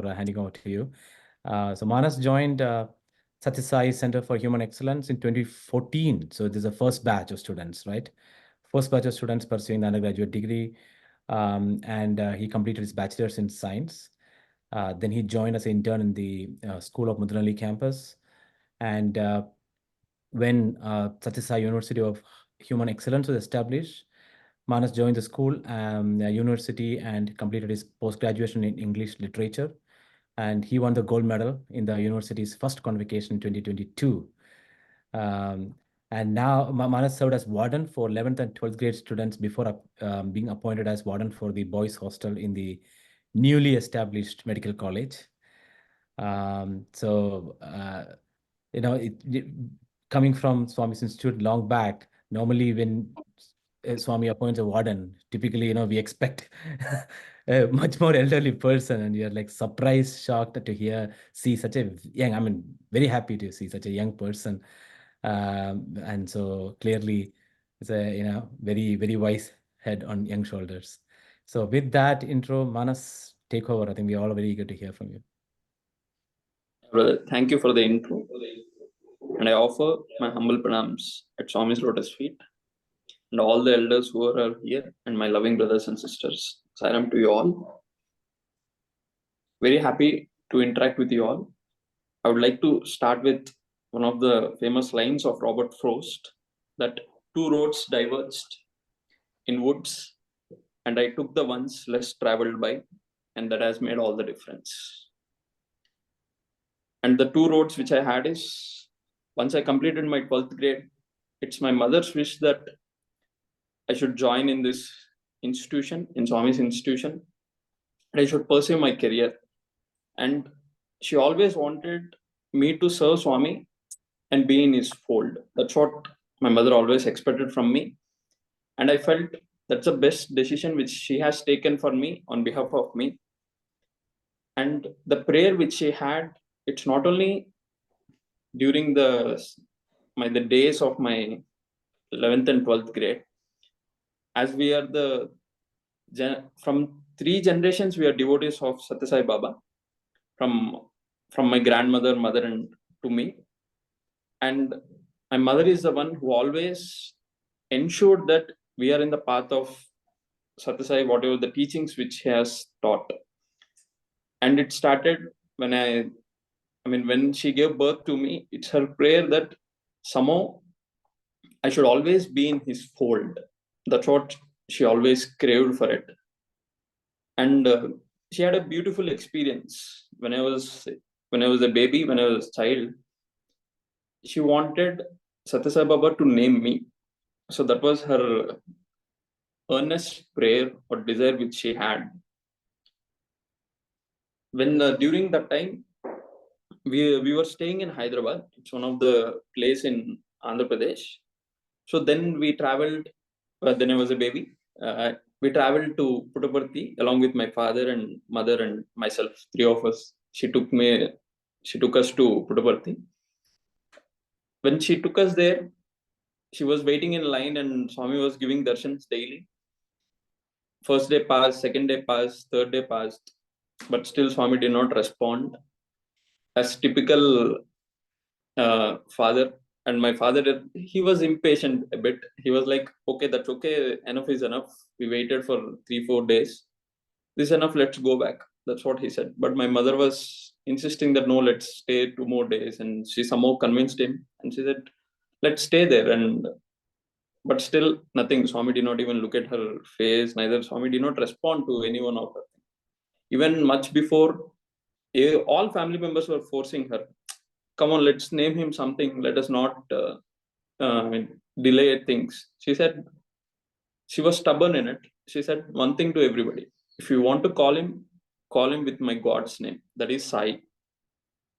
before handing over to you. So Manas joined Sathya Sai Center for Human Excellence in 2014. So this is the first batch of students, right? First batch of students pursuing the undergraduate degree. And he completed his bachelor's in science. Then he joined as an intern in the School of Muddenahalli campus. And when Sathya Sai University of Human Excellence was established, Manas joined the school, university, and completed his post-graduation in English literature. And he won the gold medal in the university's first convocation in 2022. And now Manas served as warden for 11th and 12th grade students before being appointed as warden for the boys' hostel in the newly established medical college. Coming from Swami's Institute long back, normally when Swami appoints a warden, typically, we expect a much more elderly person, and you're like surprised, shocked to see such a young, very happy to see such a young person. And so clearly it's a, very, very wise head on young shoulders. So with that intro, Manas, take over. I think we're all very eager to hear from you. Brother, thank you for the intro. And I offer my humble pranams at Swami's lotus feet and all the elders who are here and my loving brothers and sisters. Sairam to you all. Very happy to interact with you all. I would like to start with one of the famous lines of Robert Frost, that two roads diverged in woods, and I took the ones less traveled by, and that has made all the difference. And the two roads which I had is, once I completed my 12th grade, it's my mother's wish that I should join in this institution, in Swami's institution, and I should pursue my career. And she always wanted me to serve Swami and be in his fold. That's what my mother always expected from me. And I felt that's the best decision which she has taken for me on behalf of me. And the prayer which she had, it's not only during the days of my 11th and 12th grade, as we are from 3 generations, we are devotees of Sathya Sai Baba, from my grandmother, mother, and to me. And my mother is the one who always ensured that we are in the path of Sathya Sai, whatever the teachings which he has taught. And it started when when she gave birth to me. It's her prayer that somehow I should always be in his fold. That's what she always craved for it. And she had a beautiful experience when I was a baby, when I was a child. She wanted Sathya Sai Baba to name me. So that was her earnest prayer or desire which she had. When during that time, we were staying in Hyderabad. It's one of the place in Andhra Pradesh. So then we traveled, then I was a baby. We traveled to Puttaparthi along with my father and mother and myself, 3 of us. She took us to Puttaparthi. When she took us there, she was waiting in line and Swami was giving darshans daily. First day passed, second day passed, third day passed, but still Swami did not respond. As typical father, and my father, he was impatient a bit. He was like, okay, that's okay, enough is enough. We waited for 3-4 days. This is enough, let's go back. That's what he said. But my mother was insisting that no, let's stay 2 more days. And she somehow convinced him and she said, let's stay there. But still nothing. Swami did not even look at her face. Neither Swami did not respond to any one of her. Even much before, all family members were forcing her, come on, let's name him something. Let us not delay things. She said, she was stubborn in it. She said one thing to everybody. If you want to call him with my God's name. That is Sai.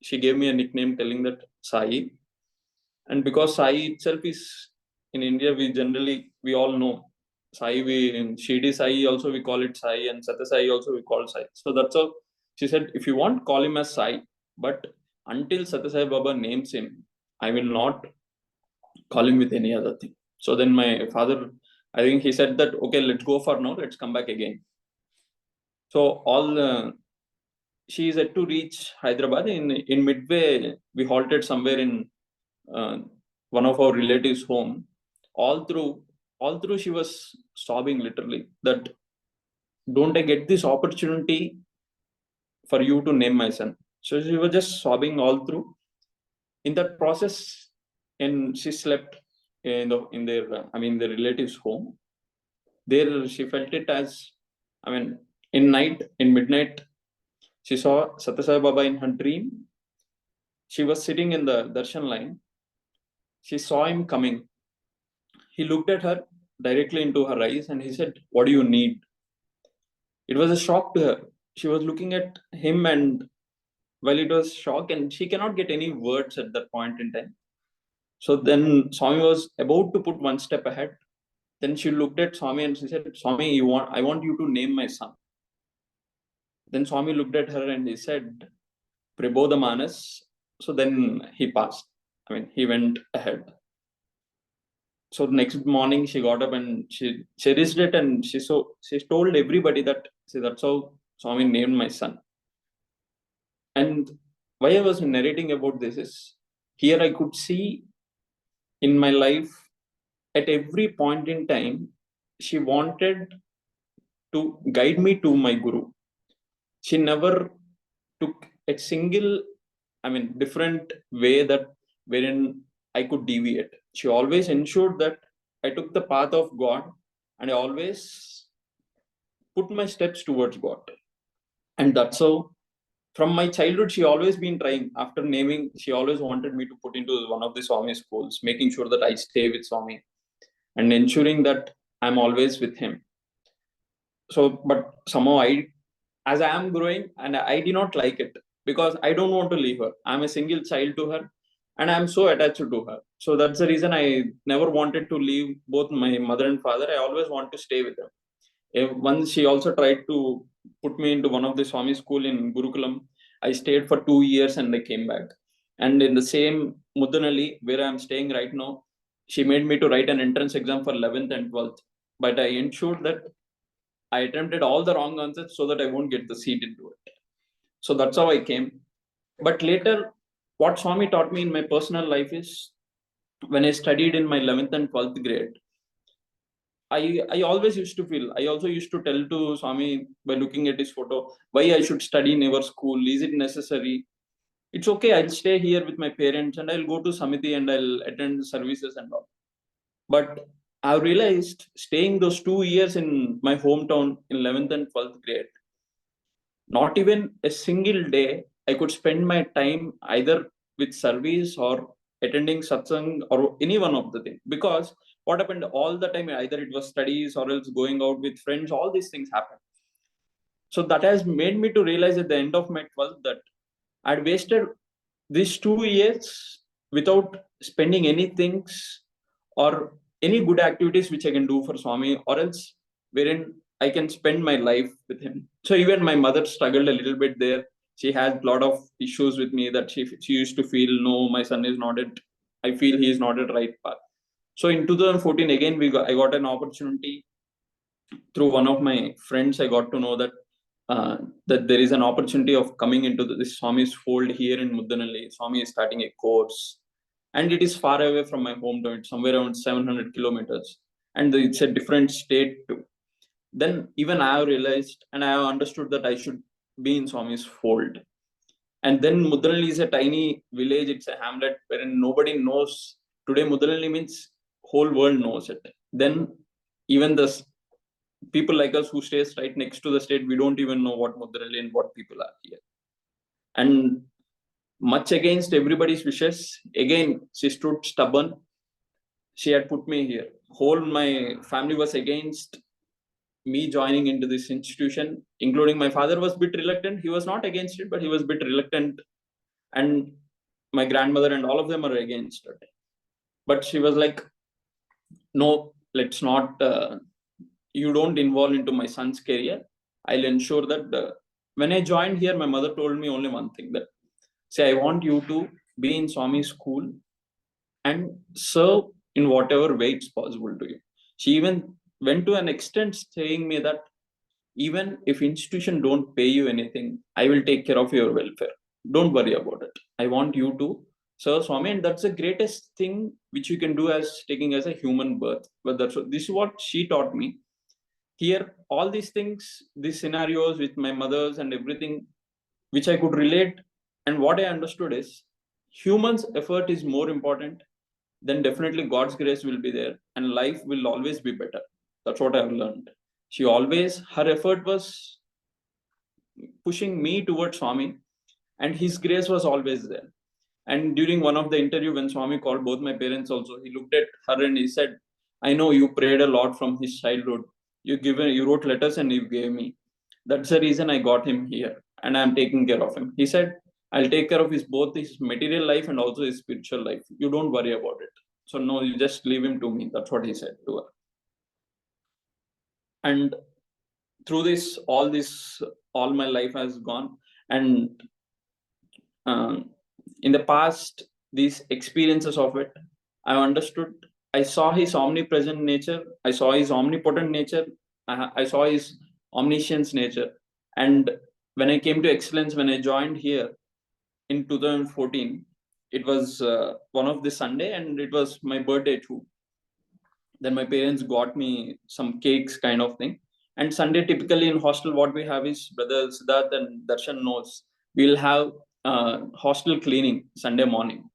She gave me a nickname telling that Sai. And because Sai itself is, in India, we all know Sai. In Shirdi Sai also we call it Sai, and Sathya Sai also we call Sai. So that's all. She said, if you want, call him as Sai. But until Sathya Sai Baba names him, I will not call him with any other thing. So then my father, I think he said that, okay, let's go for now. Let's come back again. So she is yet to reach Hyderabad. In midway, we halted somewhere in one of our relatives' home. All through, she was sobbing literally that don't I get this opportunity for you to name my son? So she was just sobbing all through. In that process, and she slept in their the relatives' home. There she felt it as, in midnight, she saw Sathya Sai Baba in her dream. She was sitting in the darshan line. She saw him coming. He looked at her directly into her eyes and he said, "What do you need?" It was a shock to her. She was looking at him, and well, it was shock, and she cannot get any words at that point in time. So then Swami was about to put one step ahead. Then she looked at Swami and she said, "Swami, I want you to name my son." Then Swami looked at her and he said, "Prabhodha Manas." So then he passed. He went ahead. So next morning she got up and she cherished it, and she told everybody that, see, that's how Swami named my son. And why I was narrating about this is, here I could see in my life, at every point in time, she wanted to guide me to my guru. She never took a single, different way wherein I could deviate. She always ensured that I took the path of God, and I always put my steps towards God. And that's how, from my childhood, she always been trying. After naming, she always wanted me to put into one of the Swami schools, making sure that I stay with Swami and ensuring that I'm always with him. So, but somehow as I am growing, and I did not like it, because I don't want to leave her. I'm a single child to her, and I'm so attached to her. So that's the reason I never wanted to leave both my mother and father. I always want to stay with them. Once she also tried to put me into one of the Swami school in Gurukulam. I stayed for 2 years and I came back. And in the same Muddenahalli, where I'm staying right now, she made me to write an entrance exam for 11th and 12th. But I ensured that I attempted all the wrong answers so that I won't get the seat into it. So that's how I came. But later, what Swami taught me in my personal life is, when I studied in my 11th and 12th grade, I always used to feel, I also used to tell to Swami by looking at his photo, why I should study in our school. Is it necessary? It's okay, I'll stay here with my parents and I'll go to Samiti and I'll attend services and all. But I realized, staying those 2 years in my hometown in 11th and 12th grade, not even a single day I could spend my time either with service or attending satsang or any one of the things. Because what happened all the time, either it was studies or else going out with friends, all these things happen. So that has made me to realize at the end of my 12th that I'd wasted these 2 years without spending any things or any good activities which I can do for Swami, or else wherein I can spend my life with him. So even my mother struggled a little bit there. She had a lot of issues with me, that she used to feel, no, my son is not at, I feel he is not at right path. So in 2014, again, I got an opportunity through one of my friends. I got to know that that there is an opportunity of coming into this Swami's fold here in Muddenahalli. Swami is starting a course, and it is far away from my hometown. It's somewhere around 700 kilometers, and it's a different state too. Then even I have realized and I have understood that I should be in Swami's fold. And then Muddenahalli is a tiny village. It's a hamlet wherein nobody knows. Today, Muddenahalli means whole world knows it. Then even the people like us who stays right next to the state, we don't even know what Muddenahalli and what people are here. And much against everybody's wishes, again, she stood stubborn. She had put me here. Whole my family was against me joining into this institution, including my father was a bit reluctant. He was not against it, but he was a bit reluctant. And my grandmother and all of them are against it. But she was like, no, let's not, you don't involve into my son's career. I'll ensure that when I joined here, my mother told me only one thing, that, say, I want you to be in Swami's school and serve in whatever way it's possible to you. She even went to an extent saying me that even if institution don't pay you anything, I will take care of your welfare. Don't worry about it. I want you to serve Swami, and that's the greatest thing which you can do as taking as a human birth. But this is what she taught me. Here, all these things, these scenarios with my mothers and everything, which I could relate, and what I understood is humans' effort is more important. Then definitely God's grace will be there, and life will always be better. That's what I've learned. She always, her effort was pushing me towards Swami, and his grace was always there. And during one of the interview, when Swami called both my parents also, he looked at her and he said, I know you prayed a lot from his childhood. You wrote letters and you gave me. That's the reason I got him here, and I'm taking care of him. He said, I'll take care of both his material life and also his spiritual life. You don't worry about it. So no, you just leave him to me. That's what he said to her. And through this, all my life has gone. And in the past, these experiences of it, I understood. I saw his omnipresent nature. I saw his omnipotent nature. I saw his omniscience nature. And when I came to excellence, when I joined here in 2014, it was one of the Sunday, and it was my birthday too. Then my parents got me some cakes kind of thing. And Sunday, typically in hostel, what we have is brother Siddharth and Darshan knows, we'll have hostel cleaning Sunday morning.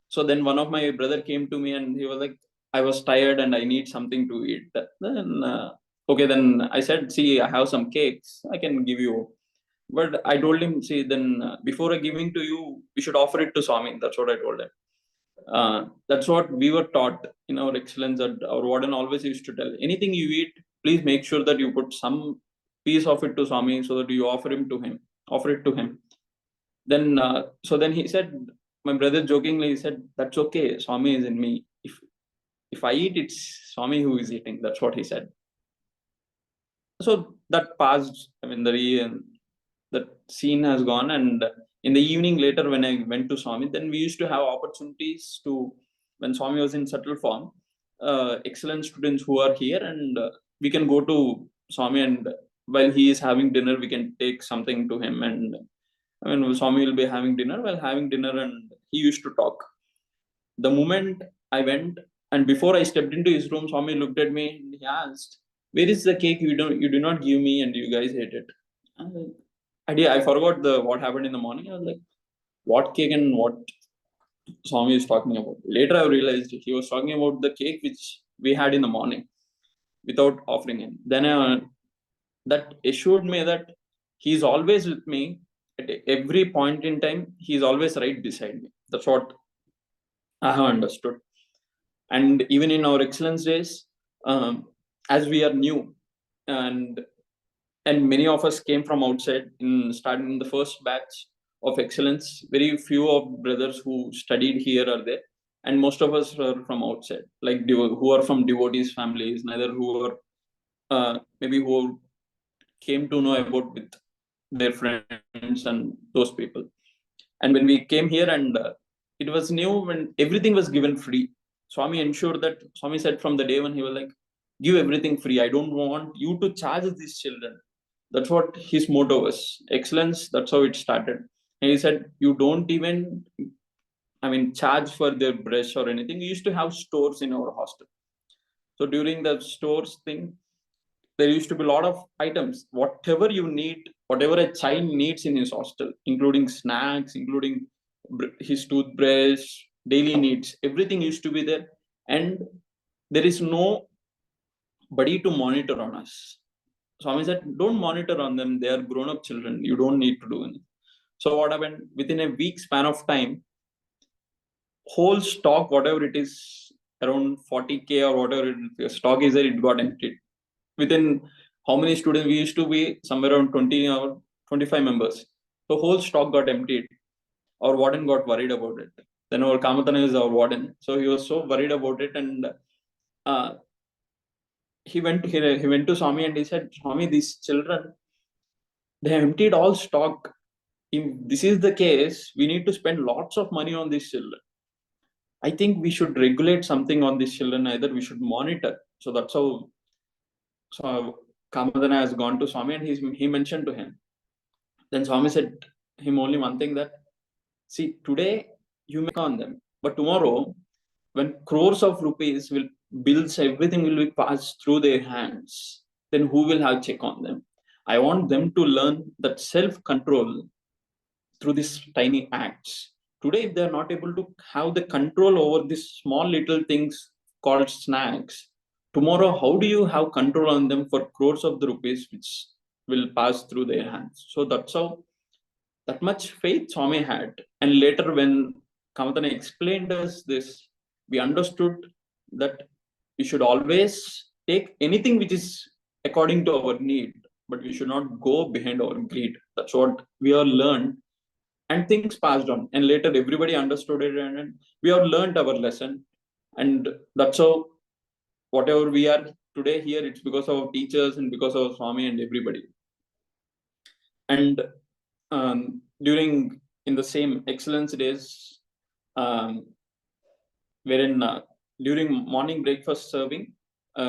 So then one of my brother came to me and he was like, I was tired and I need something to eat. Then okay, then I said, see, I have some cakes, I can give you. But I told him, see, then before I giving to you, we should offer it to Swami. That's what I told him. That's what we were taught in our excellence. That our warden always used to tell, anything you eat, please make sure that you put some piece of it to Swami, so that you offer it to him. Then so then he said, my brother jokingly, he said, that's okay, Swami is in me. If I eat, it's Swami who is eating. That's what he said. So that passed. I mean, that scene has gone. And in the evening later, when I went to Swami, then we used to have opportunities to, when Swami was in subtle form, excellent students who are here, and we can go to Swami, and while he is having dinner, we can take something to him. And I mean, Swami will be having dinner, and he used to talk. The moment I went, and before I stepped into his room, Swami looked at me and he asked, where is the cake you do not give me and you guys ate it? I forgot what happened in the morning. I was like, what cake and what Swami is talking about? Later I realized he was talking about the cake which we had in the morning without offering him. Then that assured me that he's always with me at every point in time. He's always right beside me. That's what I have understood. And even in our excellence days, as we are new, and many of us came from outside, in starting the first batch of excellence, very few of brothers who studied here are there, and most of us are from outside, like who are from devotees families, neither who are maybe who came to know about with their friends and those people. And when we came here, and it was new, when everything was given free. Swami ensured that, Swami said from the day when, he was like, give everything free. I don't want you to charge these children. That's what his motto was. Excellence, that's how it started. And he said, you don't even, charge for their brush or anything. We used to have stores in our hostel. So during the stores thing, there used to be a lot of items, whatever you need, whatever a child needs in his hostel, including snacks, including his toothbrush, daily needs, everything used to be there. And there is nobody to monitor on us. Swami said, don't monitor on them, they are grown-up children, you don't need to do anything. So what happened, within a week span of time, whole stock, whatever it is, around 40K or whatever stock is there, it got emptied. Within how many students? We used to be somewhere around 20 or 25 members. The whole stock got emptied. Our warden got worried about it. Then our Kamatana is our warden. So he was so worried about it. And he went to Swami and he said, Swami, these children, they emptied all stock. If this is the case, we need to spend lots of money on these children. I think we should regulate something on these children. Either we should monitor. So that's how Kamadana has gone to Swami and he mentioned to him. Then Swami said him only one thing, that, see, today you make on them, but tomorrow, when crores of rupees will bills, everything will be passed through their hands, then who will have check on them? I want them to learn that self-control through these tiny acts. Today, if they're not able to have the control over these small little things called snacks, tomorrow, how do you have control on them for crores of the rupees which will pass through their hands? So that's how, that much faith Swami had. And later, when Kamatana explained us this, we understood that we should always take anything which is according to our need, but we should not go behind our greed. That's what we have learned, and things passed on. And later, everybody understood it, and we have learned our lesson. And that's how, whatever we are today here, it's because of our teachers and because of Swami and everybody. And during in the same excellence days, wherein during morning breakfast serving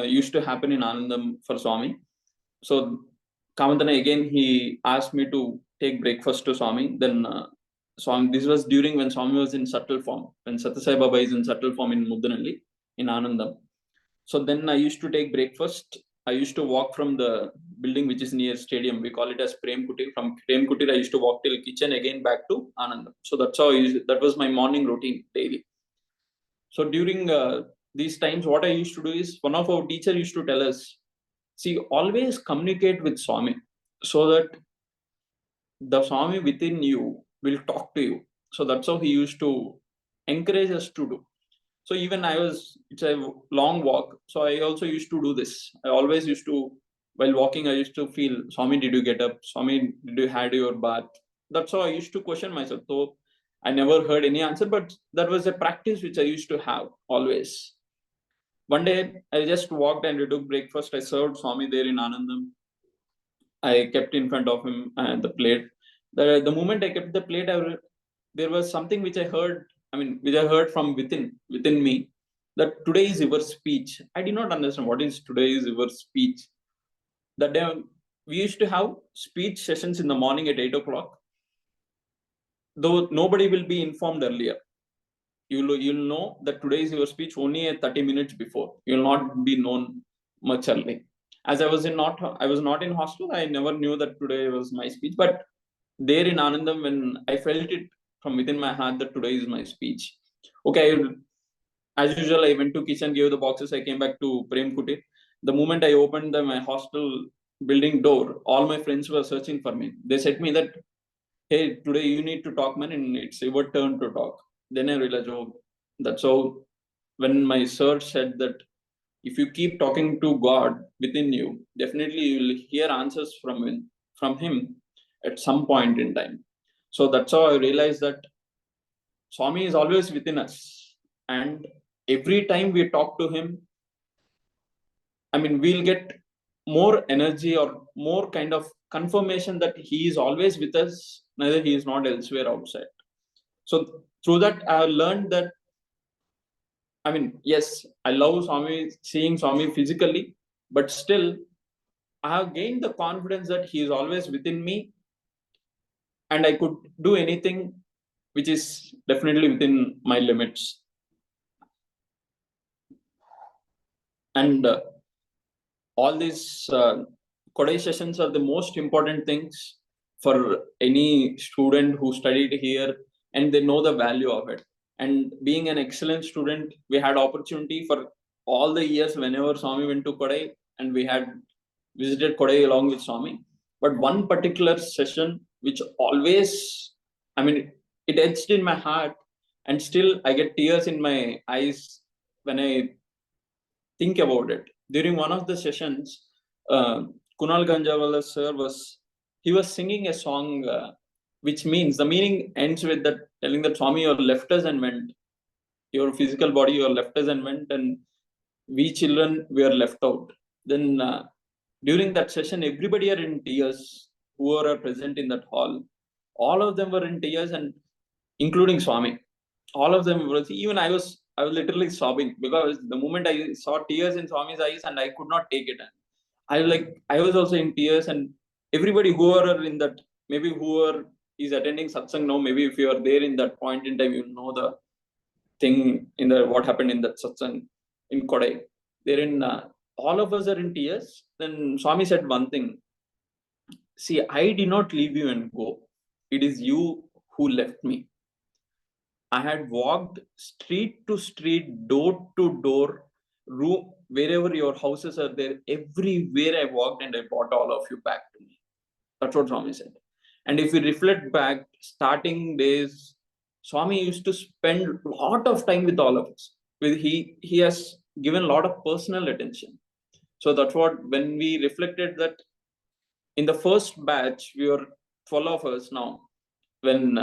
used to happen in Anandam for Swami. So Kamadana again, he asked me to take breakfast to Swami. Then Swami, this was during when Swami was in subtle form, when Sathya Sai Baba is in subtle form in Muddenahalli, in Anandam. So then I used to take breakfast. I used to walk from the building which is near stadium. We call it as Prem Kutir. From Prem Kutir, I used to walk till kitchen, again back to Anandam. So that's how that was my morning routine daily. So during these times, what I used to do is, one of our teacher used to tell us, see, always communicate with Swami, so that the Swami within you will talk to you. So that's how he used to encourage us to do. So even it's a long walk. So I also used to do this. I always used to, while walking, I used to feel, Swami, did you get up? Swami, did you had your bath? That's how I used to question myself. So I never heard any answer, but that was a practice which I used to have always. One day, I just walked and I took breakfast. I served Swami there in Anandam. I kept in front of him the plate. The moment I kept the plate, there was something which I heard. Which I heard from within me, that today is your speech. I did not understand what is today is your speech. That day, we used to have speech sessions in the morning at 8 o'clock. Though nobody will be informed earlier. You'll know that today is your speech only at 30 minutes before. You'll not be known much early. As I was not in hostel, I never knew that today was my speech. But there in Anandam, when I felt it from within my heart that today is my speech. Okay, as usual, I went to kitchen, gave the boxes, I came back to Prem Kutir. The moment I opened my hostel building door, all my friends were searching for me. They said me that, hey, today you need to talk, man, and it's your turn to talk. Then I realized, oh, that's how, when my sir said that if you keep talking to God within you, definitely you will hear answers from him at some point in time. So that's how I realized that Swami is always within us. And every time we talk to him, we'll get more energy or more kind of confirmation that he is always with us, neither he is not elsewhere outside. So through that, I have learned that, yes, I love Swami, seeing Swami physically, but still, I have gained the confidence that he is always within me, and I could do anything which is definitely within my limits. And all these Kodai sessions are the most important things for any student who studied here, and they know the value of it. And being an excellent student, we had opportunity for all the years whenever Swami went to Kodai, and we had visited Kodai along with Swami. But one particular session which always, it etched in my heart, and still I get tears in my eyes when I think about it. During one of the sessions, Kunal Ganjawala sir was singing a song which means, the meaning ends with that, telling that Swami, you left us and went. Your physical body, you left us and went, and we children, we are left out. Then during that session, everybody are in tears who are present in that hall. All of them were in tears, and including Swami. All of them were, even I was literally sobbing, because the moment I saw tears in Swami's eyes, and I could not take it. I was also in tears, and everybody who are in that, maybe whoever is attending satsang now, maybe if you are there in that point in time, you know the thing in the what happened in that satsang in Kodai. Therein, all of us are in tears. Then Swami said one thing. See, I did not leave you and go. It is you who left me. I had walked street to street, door to door, room, wherever your houses are there, everywhere I walked and I brought all of you back to me. That's what Swami said. And if we reflect back, starting days, Swami used to spend a lot of time with all of us. He has given a lot of personal attention. So that's what, when we reflected that in the first batch, we were 12 of us now. When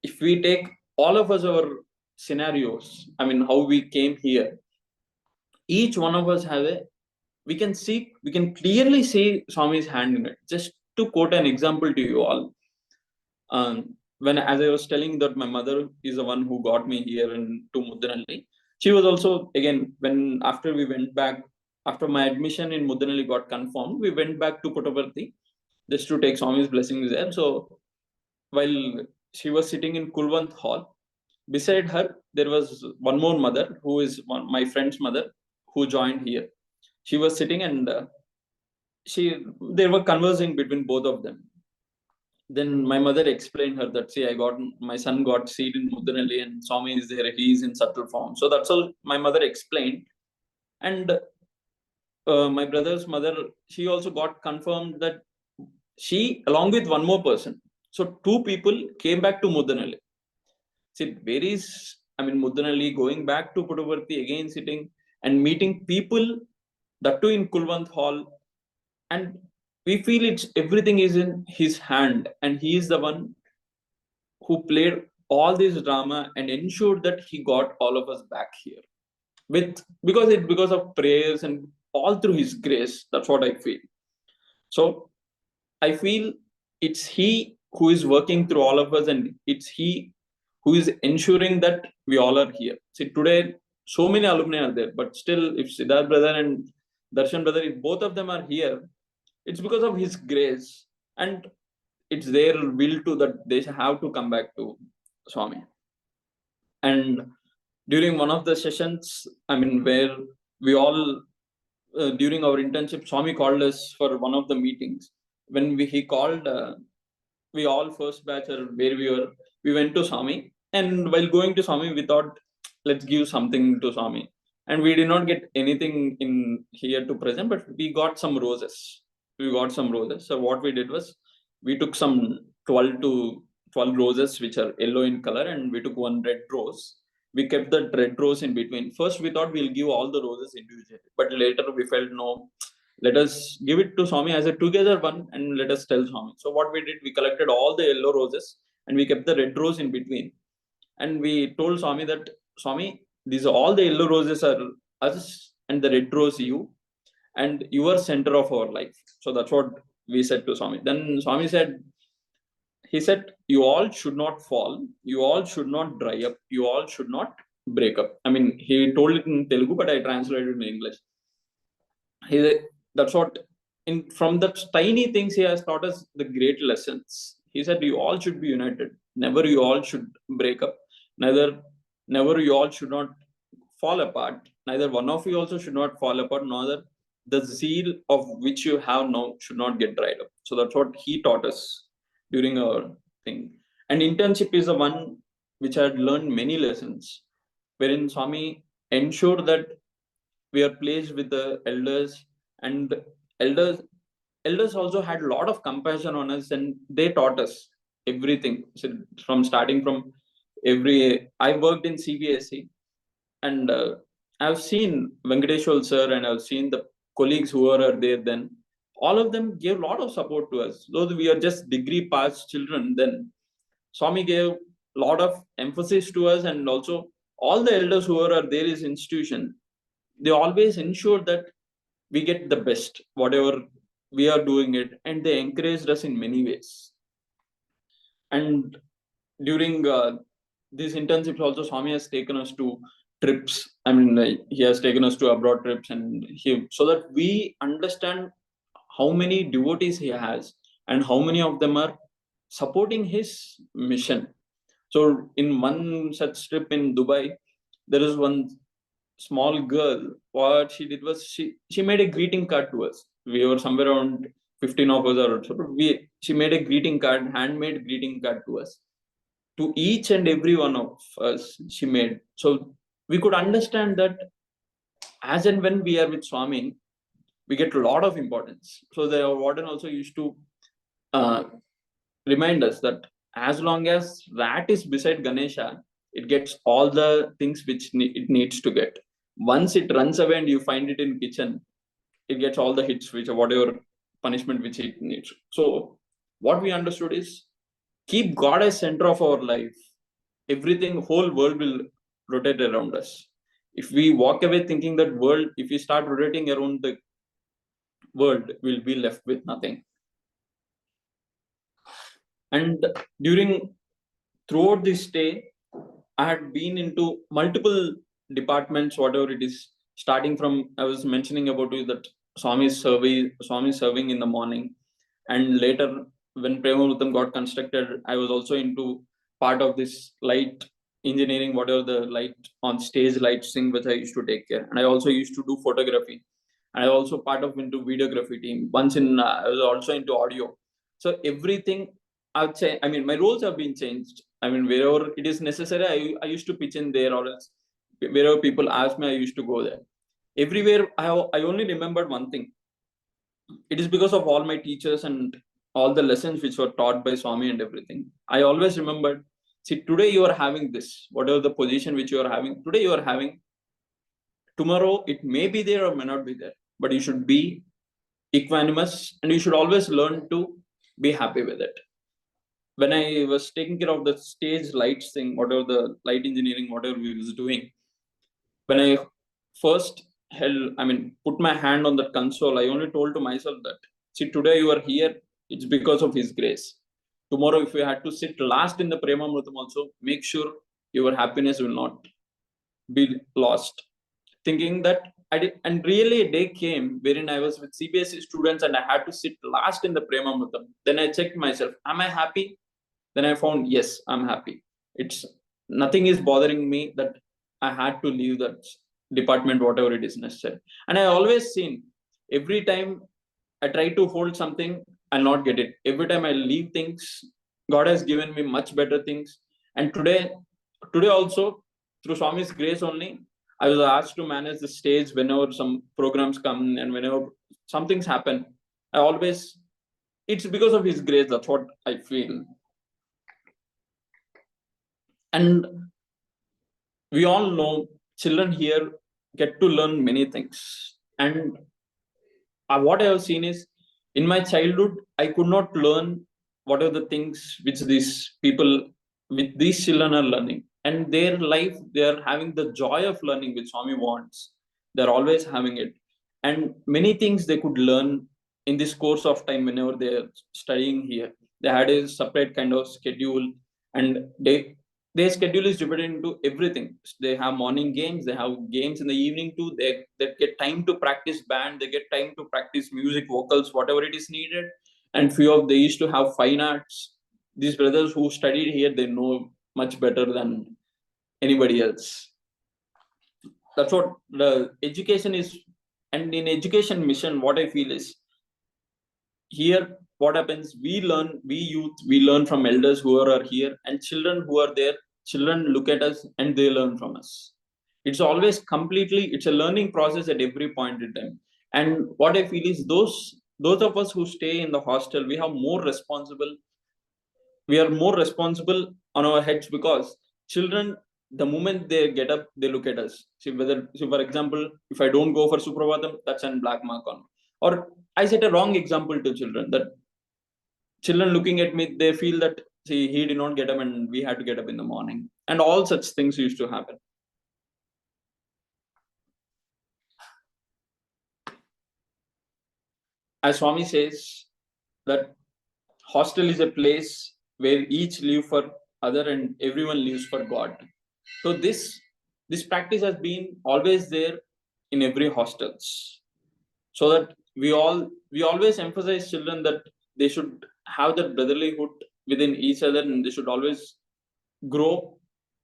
if we take all of us our scenarios, I mean, how we came here, each one of us have a, we can clearly see Swami's hand in it. Just to quote an example to you all, when, as I was telling that my mother is the one who got me here to Muddenahalli, she was also, again, when after we went back, after my admission in Muddenahalli got confirmed, we went back to Puttaparthi just to take Swami's blessings there. So while she was sitting in Kulwant Hall, beside her there was one more mother who is my friend's mother who joined here. She was sitting, and they were conversing between both of them. Then my mother explained her that, see, my son got seed in Muddenahalli and Swami is there, he is in subtle form. So that's all my mother explained. And my brother's mother, she also got confirmed that she, along with one more person, so two people came back to Muddenahalli. See, where is, I mean, Muddenahalli, going back to Puttaparthi, again sitting and meeting people, that too in Kulwant Hall, and we feel it's everything is in his hand, and he is the one who played all this drama and ensured that he got all of us back here because of prayers and all through his grace. That's what I feel. So I feel it's he who is working through all of us, and it's he who is ensuring that we all are here. See, today so many alumni are there, but still, if Siddharth brother and Darshan brother, if both of them are here, it's because of his grace, and it's their will to that they have to come back to Swami. And during one of the sessions, I mean, where we all during our internship, Swami called us for one of the meetings. When he called, we all first batch or where we went to Swami, and while going to Swami, we thought, let's give something to Swami. And we did not get anything in here to present, but we got some roses. So what we did was, we took some 12 roses which are yellow in color, and we took one red rose. We kept that red rose in between. First, we thought we'll give all the roses individually, but later we felt, no, let us give it to Swami as a together one, and let us tell Swami. So what we did, we collected all the yellow roses and we kept the red rose in between. And we told Swami that, Swami, these all the yellow roses are us, and the red rose you, and you are center of our life. So that's what we said to Swami. Then Swami said, he said, you all should not fall, you all should not dry up, you all should not break up. I mean, he told it in Telugu, but I translated it in English. That's what, from the tiny things he has taught us the great lessons. He said, you all should be united, never you all should break up, never you all should not fall apart, neither one of you also should not fall apart, neither the zeal of which you have now should not get dried up. So that's what he taught us during our thing. And internship is the one which I had learned many lessons, wherein Swami ensured that we are placed with the elders, and elders also had a lot of compassion on us, and they taught us everything. So from starting from I worked in CBSE, and I've seen Venkateshwar sir, and I've seen the colleagues who are there then. All of them gave a lot of support to us. Though we are just degree pass children, then Swami gave a lot of emphasis to us, and also all the elders who are there is institution, they always ensure that we get the best, whatever we are doing it, and they encouraged us in many ways. And during these internships also, Swami has taken us to trips. I mean, he has taken us to abroad trips, and so that we understand how many devotees he has and how many of them are supporting his mission. So in one such trip in Dubai, there is one small girl. What she did was she made a greeting card to us. We were somewhere around 15 of us or so. She made a greeting card, handmade greeting card to us. To each and every one of us, she made. So we could understand that as and when we are with Swami, we get a lot of importance. So the warden also used to uh, remind us that as long as rat is beside Ganesha, it gets all the things which it needs to get. Once it runs away and you find it in kitchen, it gets all the hits, which whatever punishment which it needs. So what we understood is keep God as center of our life. Everything, whole world will rotate around us. If we walk away thinking that world, if we start rotating around the world, we'll be left with nothing. And throughout this stay, I had been into multiple departments, whatever it is, starting from, I was mentioning about you that Swami is serving in the morning. And later, when Premamrutam got constructed, I was also into part of this light engineering, whatever the light on stage lights thing, which I used to take care. And I also used to do photography. And I also part of into videography team. I was also into audio. So everything, I would say, I mean, my roles have been changed. I mean, wherever it is necessary, I used to pitch in there, or else wherever people ask me, I used to go there. Everywhere, I only remembered one thing. It is because of all my teachers and all the lessons which were taught by Swami and everything. I always remembered, see, today you are having this, whatever the position which you are having, today you are having, tomorrow it may be there or may not be there, but you should be equanimous and you should always learn to be happy with it. When I was taking care of the stage lights thing, whatever the light engineering, whatever we was doing, when I first put my hand on that console, I only told to myself that, see, today you are here, it's because of His grace. Tomorrow, if you had to sit last in the Premamrutam also, make sure your happiness will not be lost. Thinking that and really a day came wherein I was with CBSE students and I had to sit last in the Premamrutam. Then I checked myself, am I happy? Then I found, yes, I'm happy. It's nothing is bothering me that I had to leave that department, whatever it is necessary. And I always seen every time I try to hold something, I'll not get it. Every time I leave things, God has given me much better things. And today also, through Swami's grace only, I was asked to manage the stage whenever some programs come and whenever something's happen. It's because of His grace. That's what I feel. And we all know children here get to learn many things. And what I have seen is in my childhood, I could not learn what are the things which these children are learning. And their life, they are having the joy of learning which Swami wants. They're always having it. And many things they could learn in this course of time whenever they're studying here. They had a separate kind of schedule, and their schedule is divided into everything. They have morning games, they have games in the evening too. They get time to practice band, they get time to practice music, vocals, whatever it is needed. And they used to have fine arts. These brothers who studied here, they know much better than anybody else. That's what the education is. And in education mission, what I feel is here what happens, we learn from elders who are here, and children who are there, children look at us and they learn from us. It's always it's a learning process at every point in time. And what I feel is those of us who stay in the hostel, we are more responsible on our heads, because children, the moment they get up, they look at us. For example, if I don't go for Suprabhatam, that's a black mark on. Or I set a wrong example to children, that children looking at me, they feel that, see, he did not get up and we had to get up in the morning, and all such things used to happen. As Swami says, that hostel is a place where each live for other and everyone lives for God. So this this practice has been always there in every hostels, so that we always emphasize children that they should have that brotherlyhood within each other, and they should always grow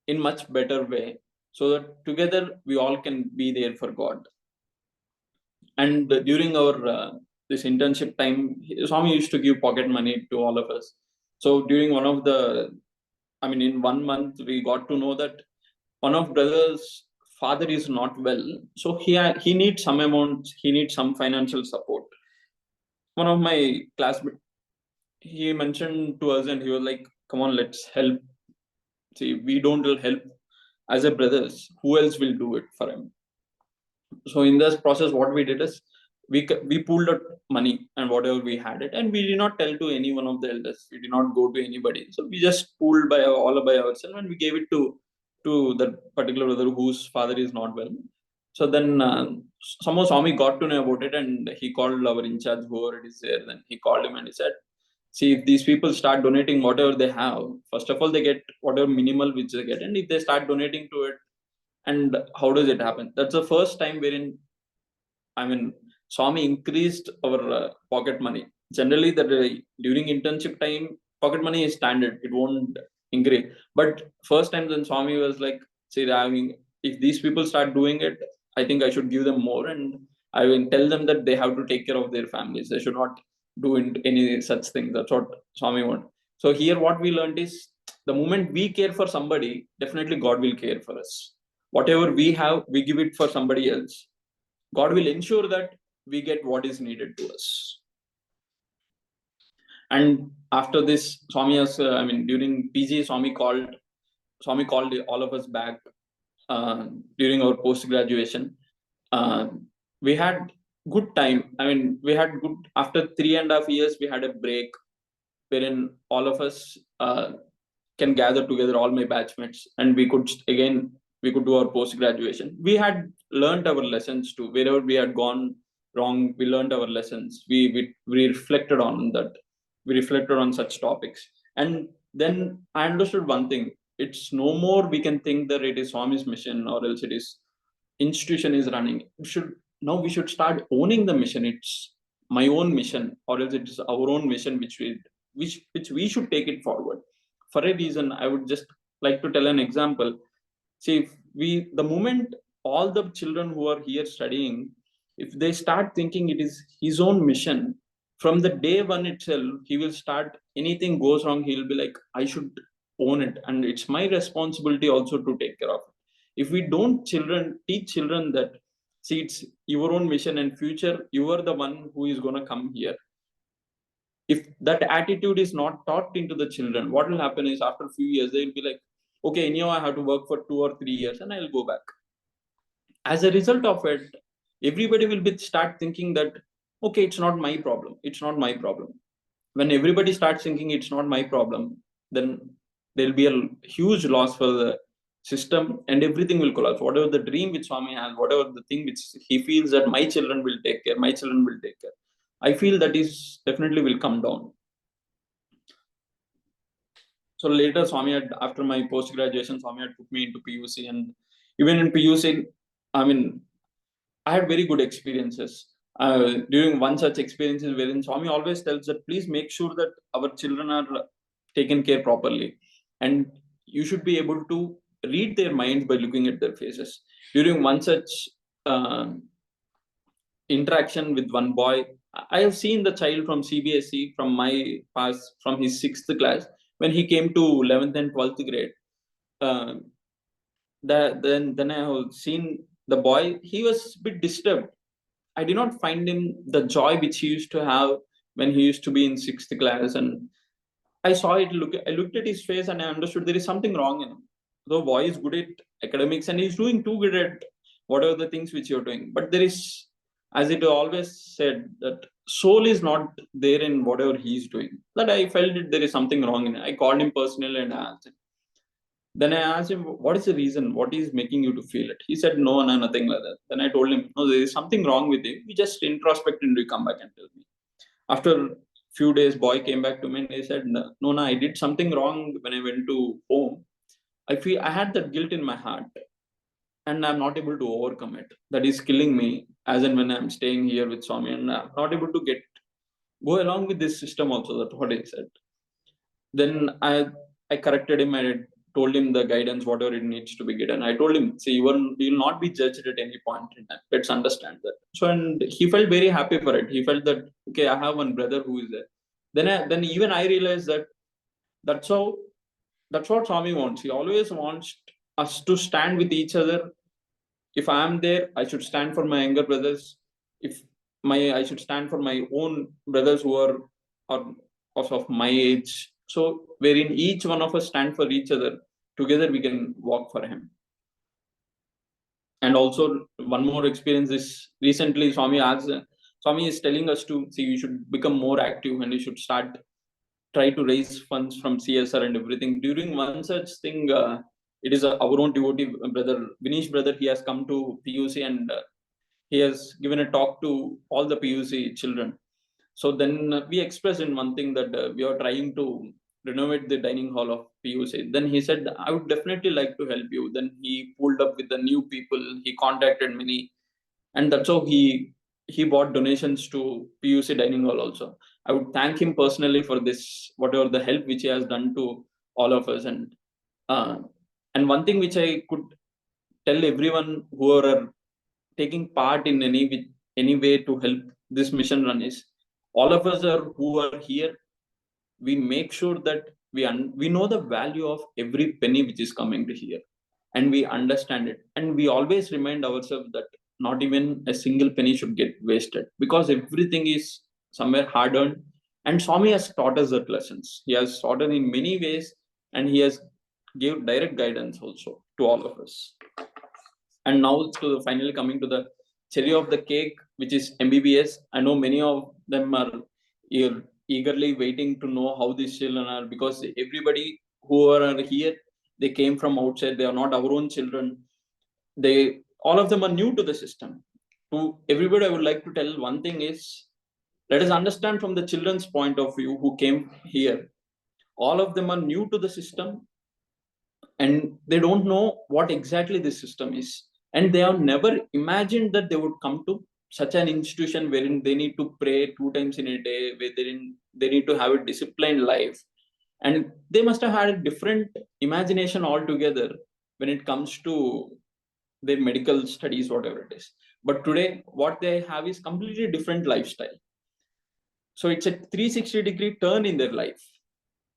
in much better way, so that together we all can be there for God. And during our this internship time, Swami used to give pocket money to all of us. So during one of the, in 1 month, we got to know that one of brother's father is not well, so he needs some amount, he needs some financial support. One of my classmates, he mentioned to us, and he was like, "Come on, let's help. See, we don't help as a brothers. Who else will do it for him?" So in this process, what we did is we pooled up money and whatever we had it, and we did not tell to any one of the elders. We did not go to anybody. So we just pooled all by ourselves, and we gave it to that particular brother whose father is not well. So then somehow Swami got to know about it, and he called our in charge, whoever it is there. Then he called him and he said, "See, if these people start donating whatever they have, first of all, they get whatever minimal which they get, and if they start donating to it, and how does it happen?" That's the first time wherein, Swami increased our pocket money. Generally, that during internship time, pocket money is standard; it won't increase. But first time, then Swami was like, "See, if these people start doing it, I think I should give them more, and I will tell them that they have to take care of their families. They should not do any such thing." That's what Swami wanted. So here, what we learned is, the moment we care for somebody, definitely God will care for us. Whatever we have, we give it for somebody else. God will ensure that we get what is needed to us. And after this, Swami has, during PG, Swami called all of us back during our post graduation. We had good time. We had good, after 3.5 years, we had a break wherein all of us can gather together, all my batchmates, and we could do our post graduation. We had learned our lessons too. Wherever we had gone wrong, we learned our lessons. We reflected on that. We reflected on such topics, and then I understood one thing. It's no more we can think that it is Swami's mission, or else it is institution is running. We should start owning the mission. It's my own mission, or else it is our own mission, which we should take it forward. For a reason, I would just like to tell an example. See, if the moment all the children who are here studying, if they start thinking it is his own mission, from the day one itself, he will start, anything goes wrong, he'll be like, I should own it, and it's my responsibility also to take care of it. If we don't teach children that, see, it's your own mission, and future, you are the one who is going to come here. If that attitude is not taught into the children, what will happen is, after a few years, they'll be like, okay, anyhow, I have to work for 2 or 3 years and I'll go back. As a result of it, everybody will start thinking that, okay, it's not my problem. It's not my problem. When everybody starts thinking it's not my problem, then there'll be a huge loss for the system, and everything will collapse. Whatever the dream which Swami has, whatever the thing which he feels that my children will take care, I feel that is definitely will come down. So later, Swami had, after my post graduation, Swami had put me into PUC, and even in PUC, I had very good experiences. During one such experiences wherein Swami always tells that, please make sure that our children are taken care properly, and you should be able to read their minds by looking at their faces. During one such interaction with one boy, I have seen the child from CBSE, from my past, from his 6th class, when he came to 11th and 12th grade. Then I have seen the boy, he was a bit disturbed. I did not find him the joy which he used to have when he used to be in 6th class. And I looked at his face, and I understood there is something wrong in him. The boy is good at academics, and he's doing too good at whatever the things which you're doing. But there is, as it always said, that soul is not there in whatever he's doing. That I felt that there is something wrong in it. I called him personally and I asked him. Then I asked him, what is the reason? What is making you to feel it? He said, no, nothing like that. Then I told him, no, there is something wrong with you. You just introspect and you come back and tell me. After few days, boy came back to me and he said, no, I did something wrong when I went to home. I had that guilt in my heart. and I'm not able to overcome it. That is killing me as and when I'm staying here with Swami, and I'm not able to go along with this system also. That's what he said. Then I corrected him. I told him the guidance, whatever it needs to be given. I told him, see, you'll not be judged at any point in time. Let's understand that. So, and he felt very happy for it. He felt that, okay, I have one brother who is there. Then even I realized that that's what Swami wants. He always wants us to stand with each other. If I am there, I should stand for my younger brothers. If I should stand for my own brothers who are of my age. So wherein each one of us stand for each other, together we can walk for him. And also one more experience is recently Swami is telling us to see we should become more active and we should try to raise funds from CSR and everything. During one such thing, it is our own devotee brother, Vinish brother, he has come to PUC and he has given a talk to all the PUC children. So then we expressed in one thing that we are trying to renovate the dining hall of PUC. Then he said, I would definitely like to help you. Then he pulled up with the new people, he contacted many, and that's how he bought donations to PUC dining hall also. I would thank him personally for this, whatever the help which he has done to all of us. Uh, and one thing which I could tell everyone who are taking part in any way to help this mission run is, all of us who are here, we make sure that we know the value of every penny which is coming to here, and we understand it, and we always remind ourselves that not even a single penny should get wasted, because everything is somewhere hard earned. And Swami has taught us that lessons. He has taught us in many ways, and he has gave direct guidance also to all of us. And now to finally coming to the cherry of the cake, which is MBBS. I know many of them are eagerly waiting to know how these children are, because everybody who are here, they came from outside. They are not our own children. They all of them are new to the system. To everybody, I would like to tell one thing is, let us understand from the children's point of view who came here. All of them are new to the system, and they don't know what exactly this system is, and they have never imagined that they would come to such an institution wherein they need to pray 2 times in a day, where they need to have a disciplined life, and they must have had a different imagination altogether when it comes to their medical studies, whatever it is. But today what they have is completely different lifestyle. So it's a 360-degree turn in their life.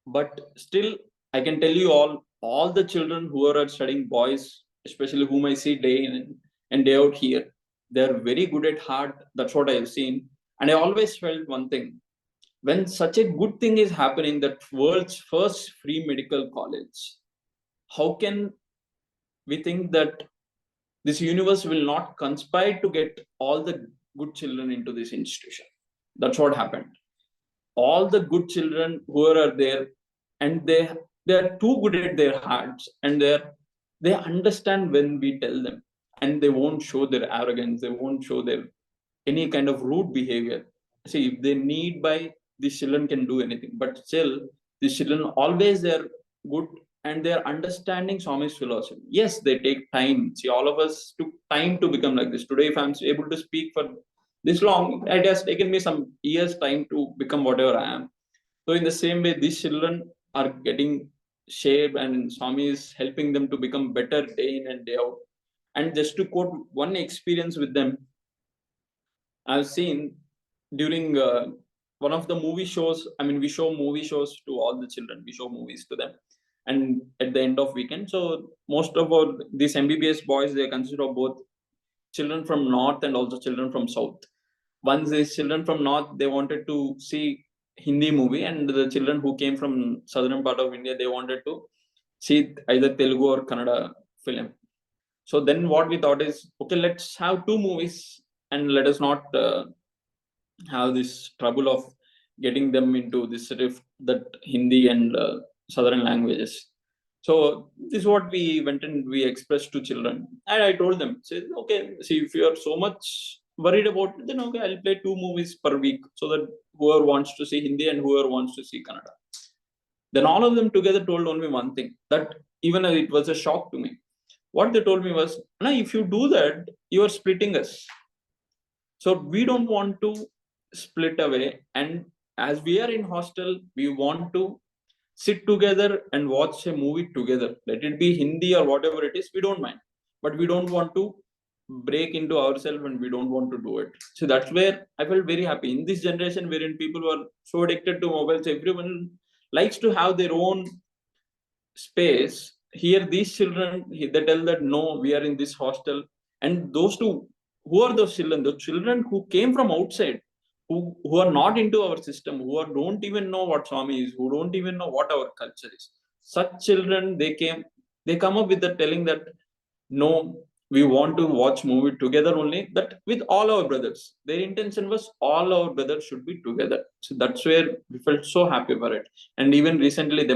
But still, I can tell you all the children who are studying, boys especially, whom I see day in and day out here, they're very good at heart. That's what I've seen. And I always felt one thing, when such a good thing is happening, that world's first free medical college, how can we think that this universe will not conspire to get all the good children into this institution? That's what happened. All the good children who are there, and they are too good at their hearts, and they understand when we tell them, and they won't show their arrogance, they won't show their any kind of rude behavior. See, if they need by, these children can do anything, but still these children always they're good, and they're understanding Swami's philosophy. Yes, they take time. See, all of us took time to become like this. Today, if I'm able to speak for this long, it has taken me some years time to become whatever I am. So in the same way, these children are getting shaped, and Swami is helping them to become better day in and day out. And just to quote one experience with them, I've seen during one of the movie shows. I mean, we show movie shows to all the children. We show movies to them, and at the end of weekend. So most of these MBBS boys, they consist of both children from north and also children from south. Once these children from north, they wanted to see Hindi movie, and the children who came from southern part of India, they wanted to see either Telugu or Kannada film. So then what we thought is, okay, let's have two movies, and let us not have this trouble of getting them into this rift, that Hindi and southern languages. So this is what we went and we expressed to children, and I told them, say, okay, see, if you are so much worried about it, then okay, I'll play two movies per week, so that whoever wants to see Hindi and whoever wants to see Kannada. Then all of them together told only one thing, that even it was a shock to me. what they told me was, "No, if you do that, you are splitting us. So we don't want to split away. And as we are in hostel, we want to sit together and watch a movie together. Let it be Hindi or whatever it is, we don't mind. But we don't want to break into ourselves and we don't want to do it." So that's where I felt very happy. In this generation wherein people are so addicted to mobiles, everyone likes to have their own space. Here these children, they tell that no, we are in this hostel. And those two, who are those children? The children who came from outside, who are not into our system, don't even know what Swami is, who don't even know what our culture is. Such children, they come up with the telling that no, we want to watch movie together only, that with all our brothers. Their intention was all our brothers should be together. So that's where we felt so happy for it. And even recently they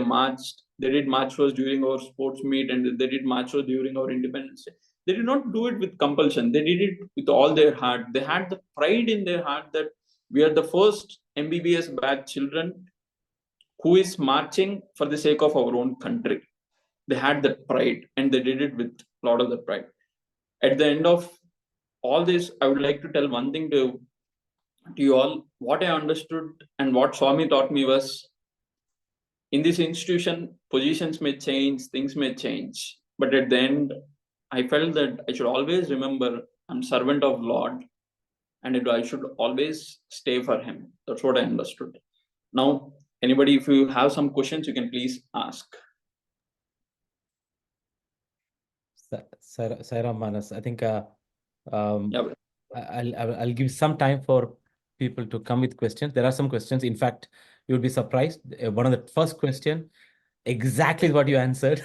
did march shows during our sports meet, and they did march shows during our Independence Day. They did not do it with compulsion, they did it with all their heart. They had the pride in their heart that we are the first MBBS batch children who is marching for the sake of our own country. They had that pride and they did it with a lot of the pride. At the end of all this, I would like to tell one thing to you all. What I understood and what Swami taught me was, in this institution, positions may change, things may change, but at the end, I felt that I should always remember I'm servant of Lord, and I should always stay for Him. That's what I understood. Now, anybody, if you have some questions, you can please ask. Sairam, Manas, I think Yeah. I'll give some time for people to come with questions. There are some questions. In fact, you'll be surprised. One of the first question, exactly what you answered.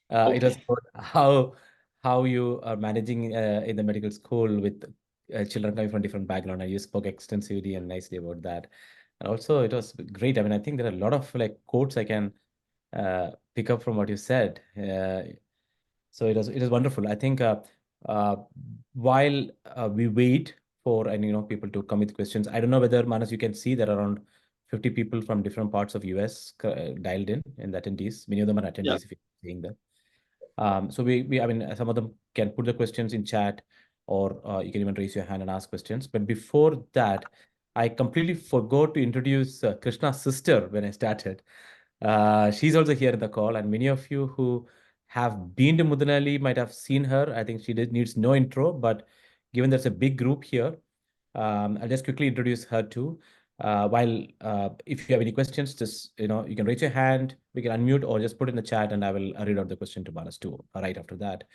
It was Okay. about how you are managing in the medical school with children coming from different background, and you spoke extensively and nicely about that. And also, it was great. I mean, I think there are a lot of like quotes I can pick up from what you said. So it was wonderful. I think uh, while we wait for people to come with questions, I don't know whether Manas, you can see there are around 50 people from different parts of US dialed in the attendees. Many of them are Yeah. attendees if you're seeing them. So I mean, some of them can put the questions in chat, or you can even raise your hand and ask questions. But before that, I completely forgot to introduce Krishna's sister when I started. She's also here in the call, and many of you who have been to Muddenahalli might have seen her. I think needs no intro, but given there's a big group here, I'll just quickly introduce her too. While if you have any questions, just you can raise your hand, we can unmute, or just put in the chat, and I will read out the question to Manas too right after that.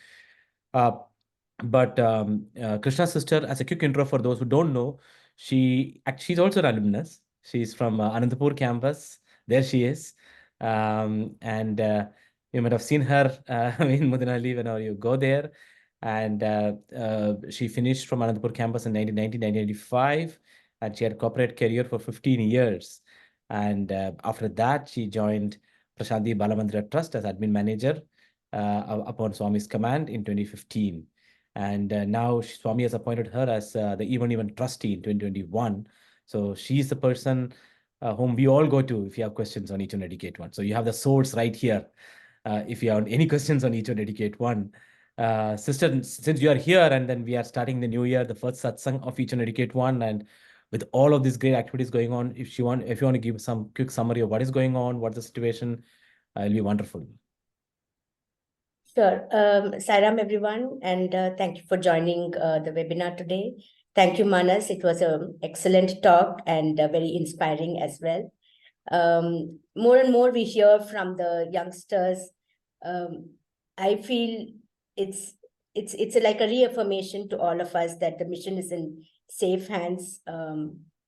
Uh, but Krishna's sister, as a quick intro for those who don't know, she's also an alumnus. She's from Anantapur campus. There she is, and you might have seen her in Muddenahalli whenever you go there. And she finished from Anantapur campus in 1995, and she had corporate career for 15 years. And after that, she joined Prashanti Balamandira Trust as admin manager upon Swami's command in 2015. And now Swami has appointed her as the even trustee in 2021. So she's the person whom we all go to if you have questions on each and educate one. So you have the source right here. If you have any questions on each and educate one. Sister, since you are here and then we are starting the new year, the first satsang of each and educate one, and with all of these great activities going on, if you want to give some quick summary of what is going on, what's the situation, it'll be wonderful. Sure. Sairam, everyone, and thank you for joining the webinar today. Thank you, Manas. It was an excellent talk and very inspiring as well. More and more we hear from the youngsters. I feel it's like a reaffirmation to all of us that the mission is in safe hands,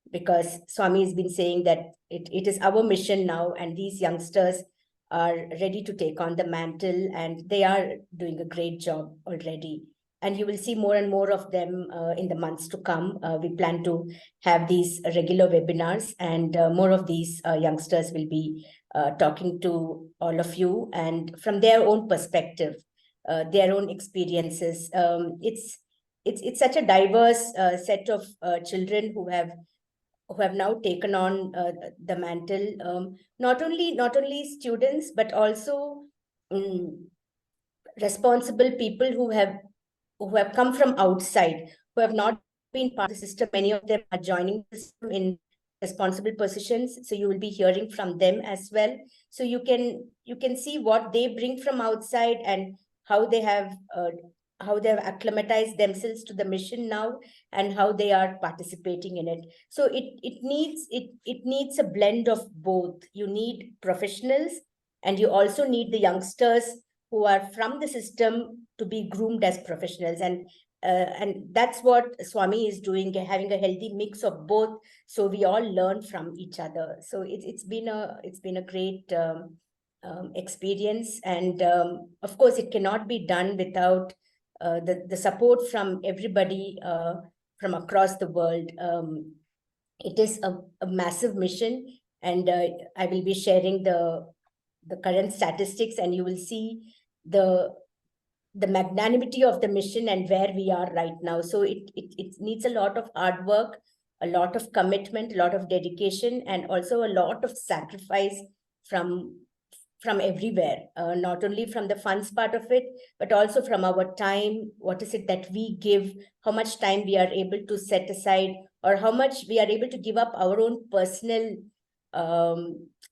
because Swami has been saying that it is our mission now, and these youngsters are ready to take on the mantle, and they are doing a great job already. And you will see more and more of them in the months to come. We plan to have these regular webinars, and more of these youngsters will be talking to all of you, and from their own perspective, their own experiences. It's such a diverse set of children who have now taken on the mantle. Not only students, but also responsible people who have come from outside, who have not been part of the system. Many of them are joining the system in responsible positions. So you will be hearing from them as well. So you can see what they bring from outside and how they have acclimatized themselves to the mission now and how they are participating in it. So it needs a blend of both. You need professionals and you also need the youngsters who are from the system to be groomed as professionals. And that's what Swami is doing, having a healthy mix of both, so we all learn from each other. So it's been a great experience, and of course it cannot be done without the support from everybody from across the world. It is a massive mission, and I will be sharing the current statistics, and you will see the magnanimity of the mission and where we are right now. So it needs a lot of hard work, a lot of commitment, a lot of dedication, and also a lot of sacrifice from everywhere, not only from the funds part of it, but also from our time. What is it that we give, how much time we are able to set aside, or how much we are able to give up our own personal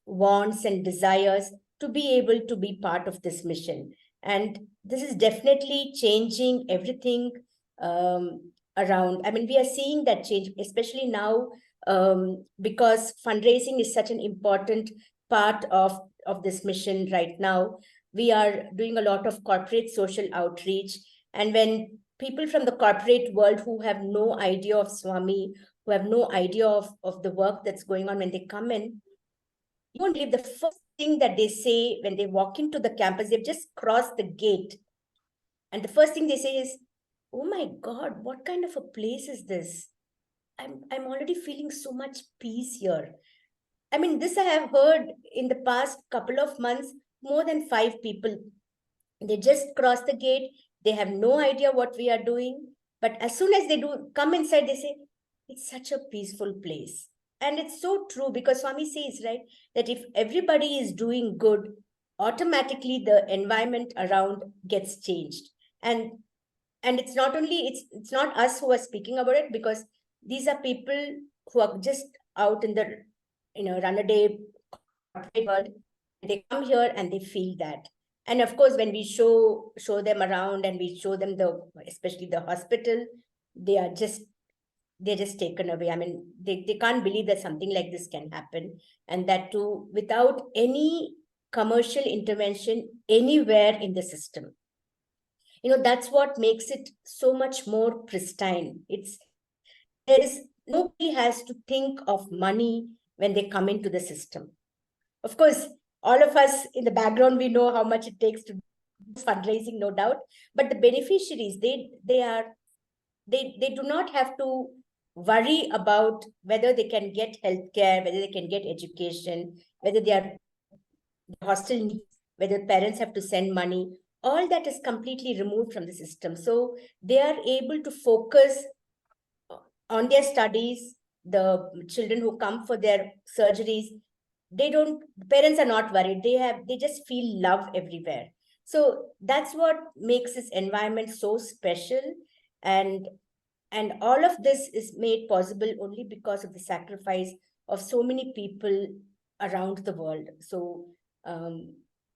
wants and desires to be able to be part of this mission. And this is definitely changing everything around. I mean, we are seeing that change, especially now, because fundraising is such an important part of this mission right now. We are doing a lot of corporate social outreach. And when people from the corporate world who have no idea of Swami, who have no idea of the work that's going on, when they come in, you won't believe the first thing that they say when they walk into the campus. They've just crossed the gate, and the first thing they say is, "Oh my God, what kind of a place is this? I'm already feeling so much peace here." I mean, this I have heard in the past couple of months, more than 5 people. They just cross the gate. They have no idea what we are doing. But as soon as they do come inside, they say, "It's such a peaceful place." And it's so true, because Swami says, right, that if everybody is doing good, automatically the environment around gets changed. And it's not only, it's not us who are speaking about it, because these are people who are just out in the run a day corporate world. They come here and they feel that. And of course, when we show them around and we show them especially the hospital, they're just taken away. I mean, they can't believe that something like this can happen, and that too without any commercial intervention anywhere in the system. That's what makes it so much more pristine. Nobody has to think of money when they come into the system. Of course, all of us in the background, we know how much it takes to do fundraising, no doubt. But the beneficiaries, they do not have to worry about whether they can get healthcare, whether they can get education, whether they are hostel needs, whether parents have to send money. All that is completely removed from the system. So they are able to focus on their studies. The children who come for their surgeries, parents are not worried. They just feel love everywhere. So that's what makes this environment so special. And all of this is made possible only because of the sacrifice of so many people around the world. So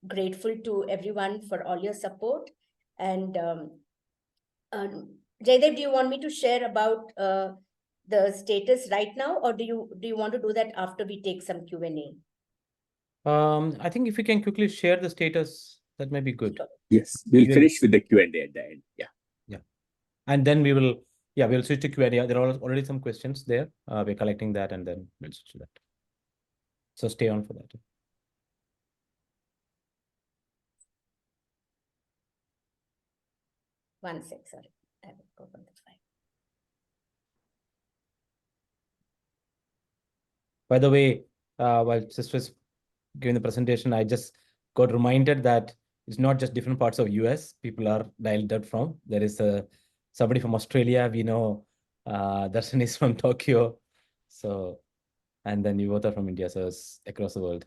grateful to everyone for all your support. And Jaydev, do you want me to share about the status right now, or do you want to do that after we take some Q&A? I think if you can quickly share the status, that may be good. Yes, we'll finish with the Q&A at the end. Yeah. Yeah. And then we'll switch to Q&A. There are already some questions there. We're collecting that, and then we'll switch to that. So stay on for that. One sec, sorry. I will go from the file. By the way, while Sister was giving the presentation, I just got reminded that it's not just different parts of US people are dialed out from. There is somebody from Australia. We know Darshan is from Tokyo. So, and then you both are from India. So it's across the world.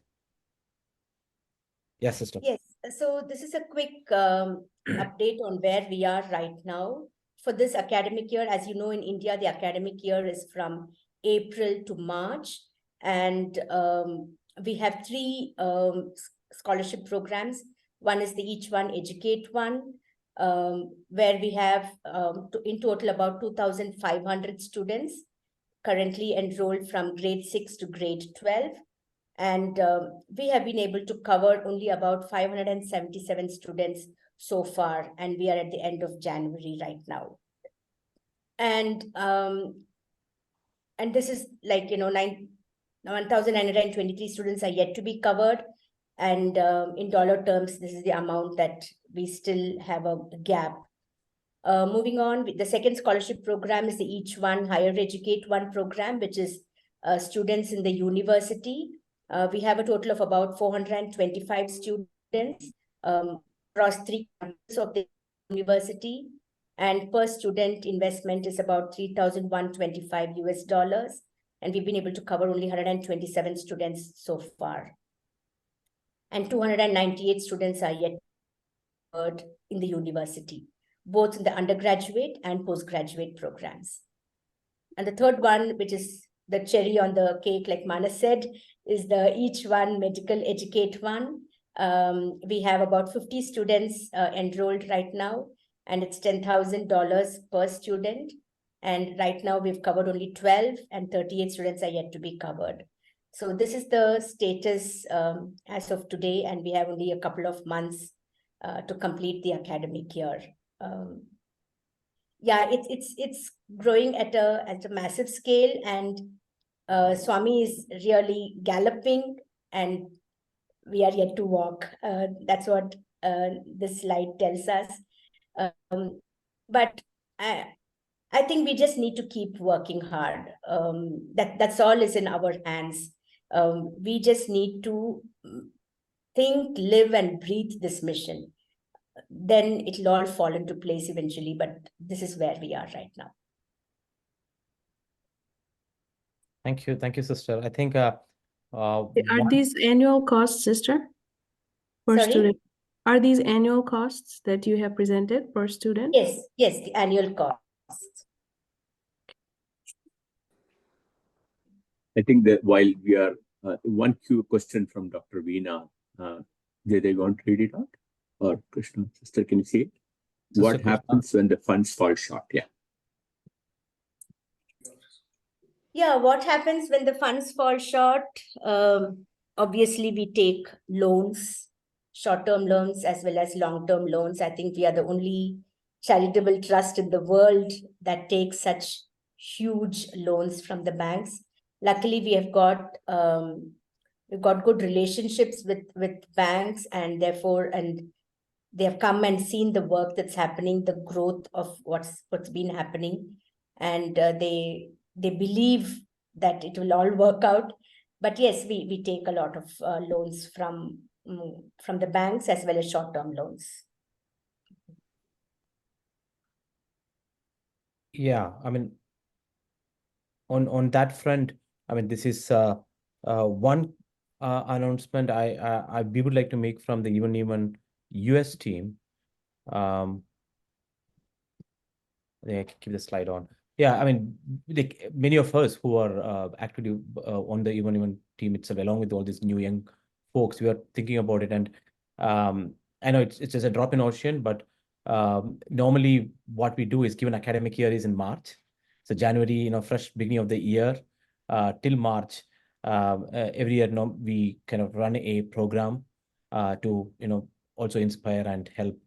Yes, sister. Yes. So this is a quick update on where we are right now. For this academic year, as you know, in India, the academic year is from April to March. And we have three scholarship programs. One is the Each One Educate One, where we have in total about 2,500 students currently enrolled from grade 6 to grade 12. And we have been able to cover only about 577 students so far, and we are at the end of January right now. And this is like, 1,923 students are yet to be covered. And in dollar terms, this is the amount that we still have a gap. Moving on, the second scholarship program is the Each One Higher Educate One program, which is students in the university. We have a total of about 425 students across 3 campuses of the university. And per student investment is about $3,125. And we've been able to cover only 127 students so far. And 298 students are yet covered in the university, both in the undergraduate and postgraduate programs. And the third one, which is the cherry on the cake, like Manas said, is the Each One Medical Educate One. We have about 50 students enrolled right now, and it's $10,000 per student. And right now we've covered only 12, and 38 students are yet to be covered. So this is the status as of today, and we have only a couple of months to complete the academic year. Yeah, it's growing at a massive scale, and Swami is really galloping, and we are yet to walk. That's what this slide tells us. But I think we just need to keep working hard. That's all is in our hands. We just need to think, live, and breathe this mission. Then it'll all fall into place eventually, but this is where we are right now. Thank you, sister. I think Are these annual costs, sister? Per Sorry? student? Are these annual costs that you have presented per student? Yes, the annual cost. I think that while we are, one question from Dr. Veena, did they want to read it out? Or Krishna, sister, can you see it? Sister What Krishna. happens when the funds fall short? Yeah. Yeah, what happens when the funds fall short? Obviously, we take loans, short-term loans as well as long-term loans. I think we are the only charitable trust in the world that takes such huge loans from the banks. Luckily, we have got good relationships with banks, and therefore, and they have come and seen the work that's happening, the growth of what's been happening, and they believe that it will all work out. But yes, we take a lot of loans from the banks as well as short-term loans. Yeah, I mean, on that front, I mean, this is one announcement we would like to make from the even US team. I think I can keep the slide on. Yeah, I mean, like many of us who are actually on the even team itself, along with all these new young folks, we are thinking about it. And I know it's just a drop in ocean, but normally what we do is, given academic year is in March. So January, fresh beginning of the year till March, every year we kind of run a program to, also inspire and help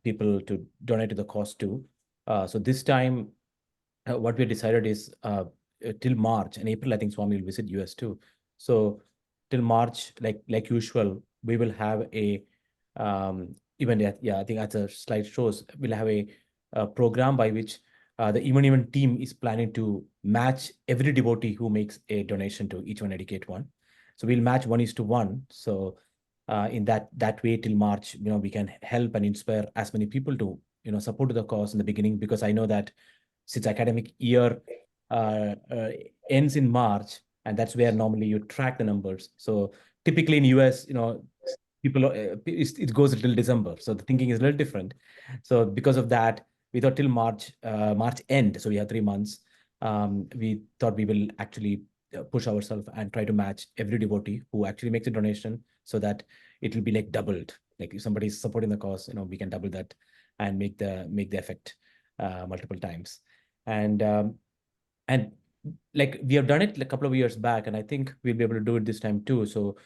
people to donate to the cause too. So this time, what we decided is till March and April, I think Swami will visit US too. So till March, like usual, we will have a even I think as the slide shows, we'll have a program by which the even team is planning to match every devotee who makes a donation to Each One Educate One. So we'll match 1:1. So in that way till March, we can help and inspire as many people to support the cause in the beginning, because I know that since academic year ends in March, and that's where normally you track the numbers. So typically in US, people, it goes until December. So the thinking is a little different. So because of that, we thought till March end. So we have 3 months. We thought we will actually push ourselves and try to match every devotee who actually makes a donation, so that it will be like doubled. Like if somebody is supporting the cause, we can double that and make the effect multiple times. And like we have done it a couple of years back, and I think we'll be able to do it this time too. So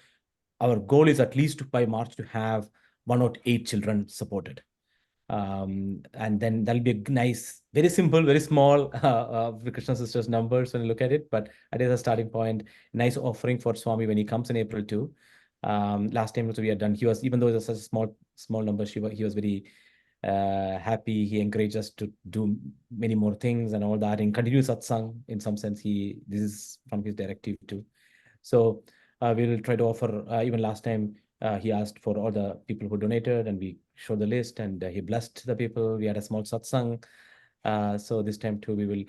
our goal is at least by March to have 108 children supported. And then that'll be a nice, very simple, very small Krishna Sisters numbers when you look at it, but it is a starting point. Nice offering for Swami when he comes in April too. Last time also we had done, he was, even though it was such a small number, he was very happy. He encouraged us to do many more things and all that, and continue satsang. In some sense, this is from his directive too. So we will try to offer, even last time he asked for all the people who donated, and we showed the list, and he blessed the people. We had a small satsang. So this time too, we will,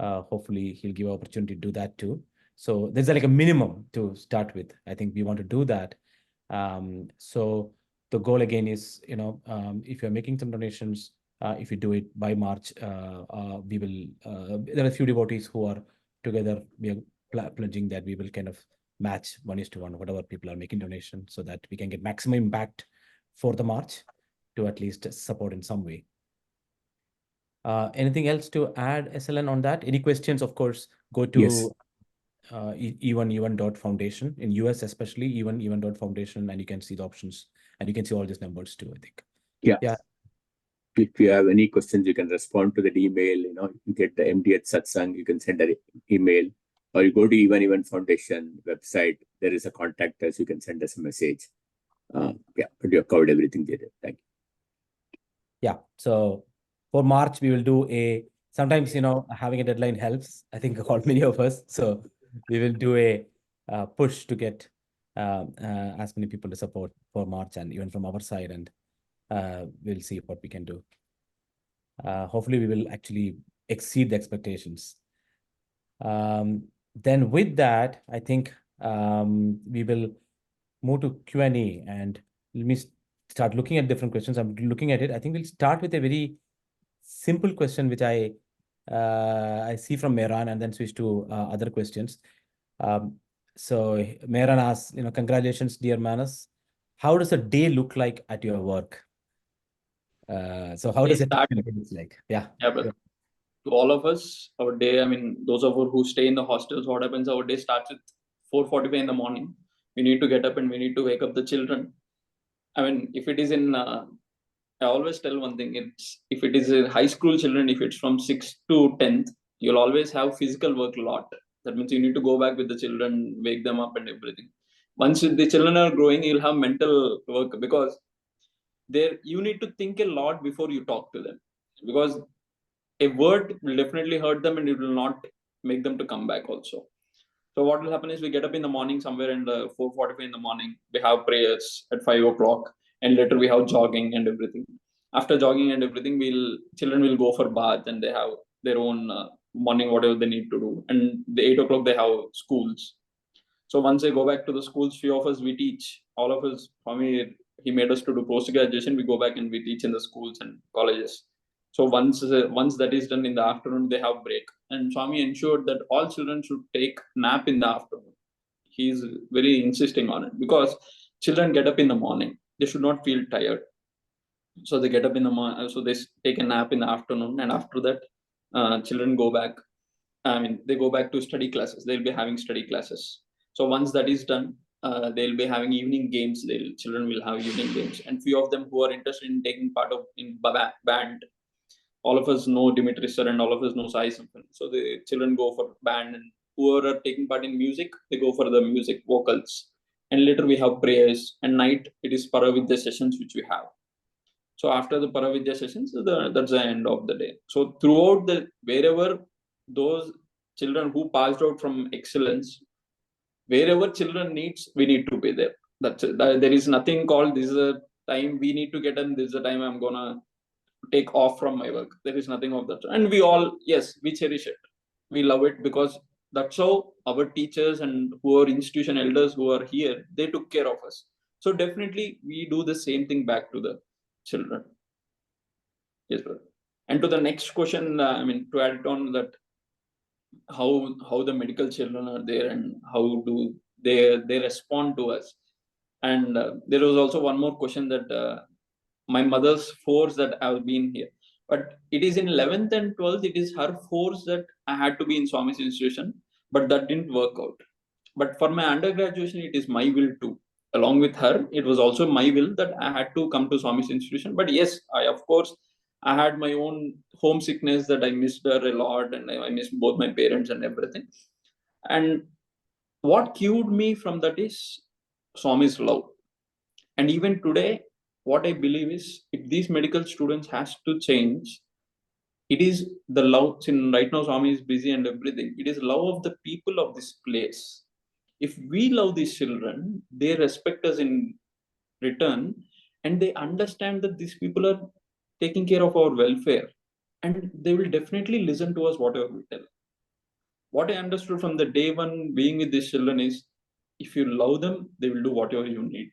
hopefully he'll give opportunity to do that too. So there's like a minimum to start with. I think we want to do that. So the goal again is, if you're making some donations, if you do it by March, we will, there are a few devotees who are together. We are pledging that we will kind of match 1:1, whatever people are making donations, so that we can get maximum impact for the March to at least support in some way. Anything else to add, SLN, on that? Any questions, of course, go to Yes. E1 in US, especially E1 and you can see the options, and you can see all these numbers too, I think. Yeah. If you have any questions, you can respond to that email. You get the MD at Satsang, you can send an email, or you go to E1 Foundation website. There is a contact us. You can send us a message. But you have covered everything there. Thank you. Yeah. So for March, we will do sometimes, having a deadline helps, I think, for many of us. So we will do a push to get as many people to support for March, and even from our side, and we'll see what we can do. Hopefully we will actually exceed the expectations. Then with that, I think we will move to Q&A, and let me start looking at different questions. I'm looking at it. I think we'll start with a very simple question, which I see from Mehran, and then switch to other questions. So Mehran asks, congratulations, dear Manas. How does a day look like at your work? So how does it look like? Yeah. But to all of us, our day, those of us who stay in the hostels, what happens, our day starts at 4:45 in the morning. We need to get up and we need to wake up the children. If it is in, I always tell one thing, if it is in high school children, if it's from 6th to 10th, you'll always have physical work a lot. That means you need to go back with the children, wake them up and everything. Once the children are growing, you'll have mental work, because you need to think a lot before you talk to them, because a word will definitely hurt them and it will not make them to come back also. So what will happen is we get up in the morning somewhere in the 4:45 in the morning. We have prayers at 5 o'clock, and later we have jogging and everything. After jogging and everything, children will go for bath, and they have their own morning whatever they need to do. And the 8 o'clock they have schools. So once they go back to the schools, few of us we teach. All of us, he made us to do post-graduation. We go back and we teach in the schools and colleges. So once that is done in the afternoon, they have break. And Swami ensured that all children should take nap in the afternoon. He's very insisting on it, because children get up in the morning. They should not feel tired. So they get up in the morning, so they take a nap in the afternoon. And after that, children go back. They go back to study classes. They'll be having study classes. So once that is done, they'll be having evening games. Children will have evening games. And few of them who are interested in taking part in band, all of us know Dimitri sir and all of us know Sai Symphony. So the children go for band, and who are taking part in music, they go for the music vocals. And later we have prayers, and night it is Paravidya sessions which we have. So after the Paravidya sessions, that's the end of the day. So throughout wherever those children who passed out from excellence, wherever children needs, we need to be there. There is nothing called this is a time we need to get in, this is the time I'm gonna take off from my work. There is nothing of that. And we all, yes, we cherish it. We love it, because that's how our teachers and who are institution elders who are here, they took care of us. So definitely we do the same thing back to the children. Yes, brother. And to the next question, to add on that, how the medical children are there and how do they respond to us. And there was also one more question that my mother's force that I've been here. But it is in 11th and 12th, it is her force that I had to be in Swami's institution, but that didn't work out. But for my undergraduation, it is my will too. Along with her, it was also my will that I had to come to Swami's institution. But yes, of course, I had my own homesickness that I missed her a lot and I missed both my parents and everything. And what cured me from that is Swami's love. And even today, what I believe is if these medical students has to change, it is the love. Since right now Swami is busy and everything, it is love of the people of this place. If we love these children, they respect us in return, and they understand that these people are taking care of our welfare, and they will definitely listen to us whatever we tell. What I understood from the day one being with these children is, if you love them, they will do whatever you need.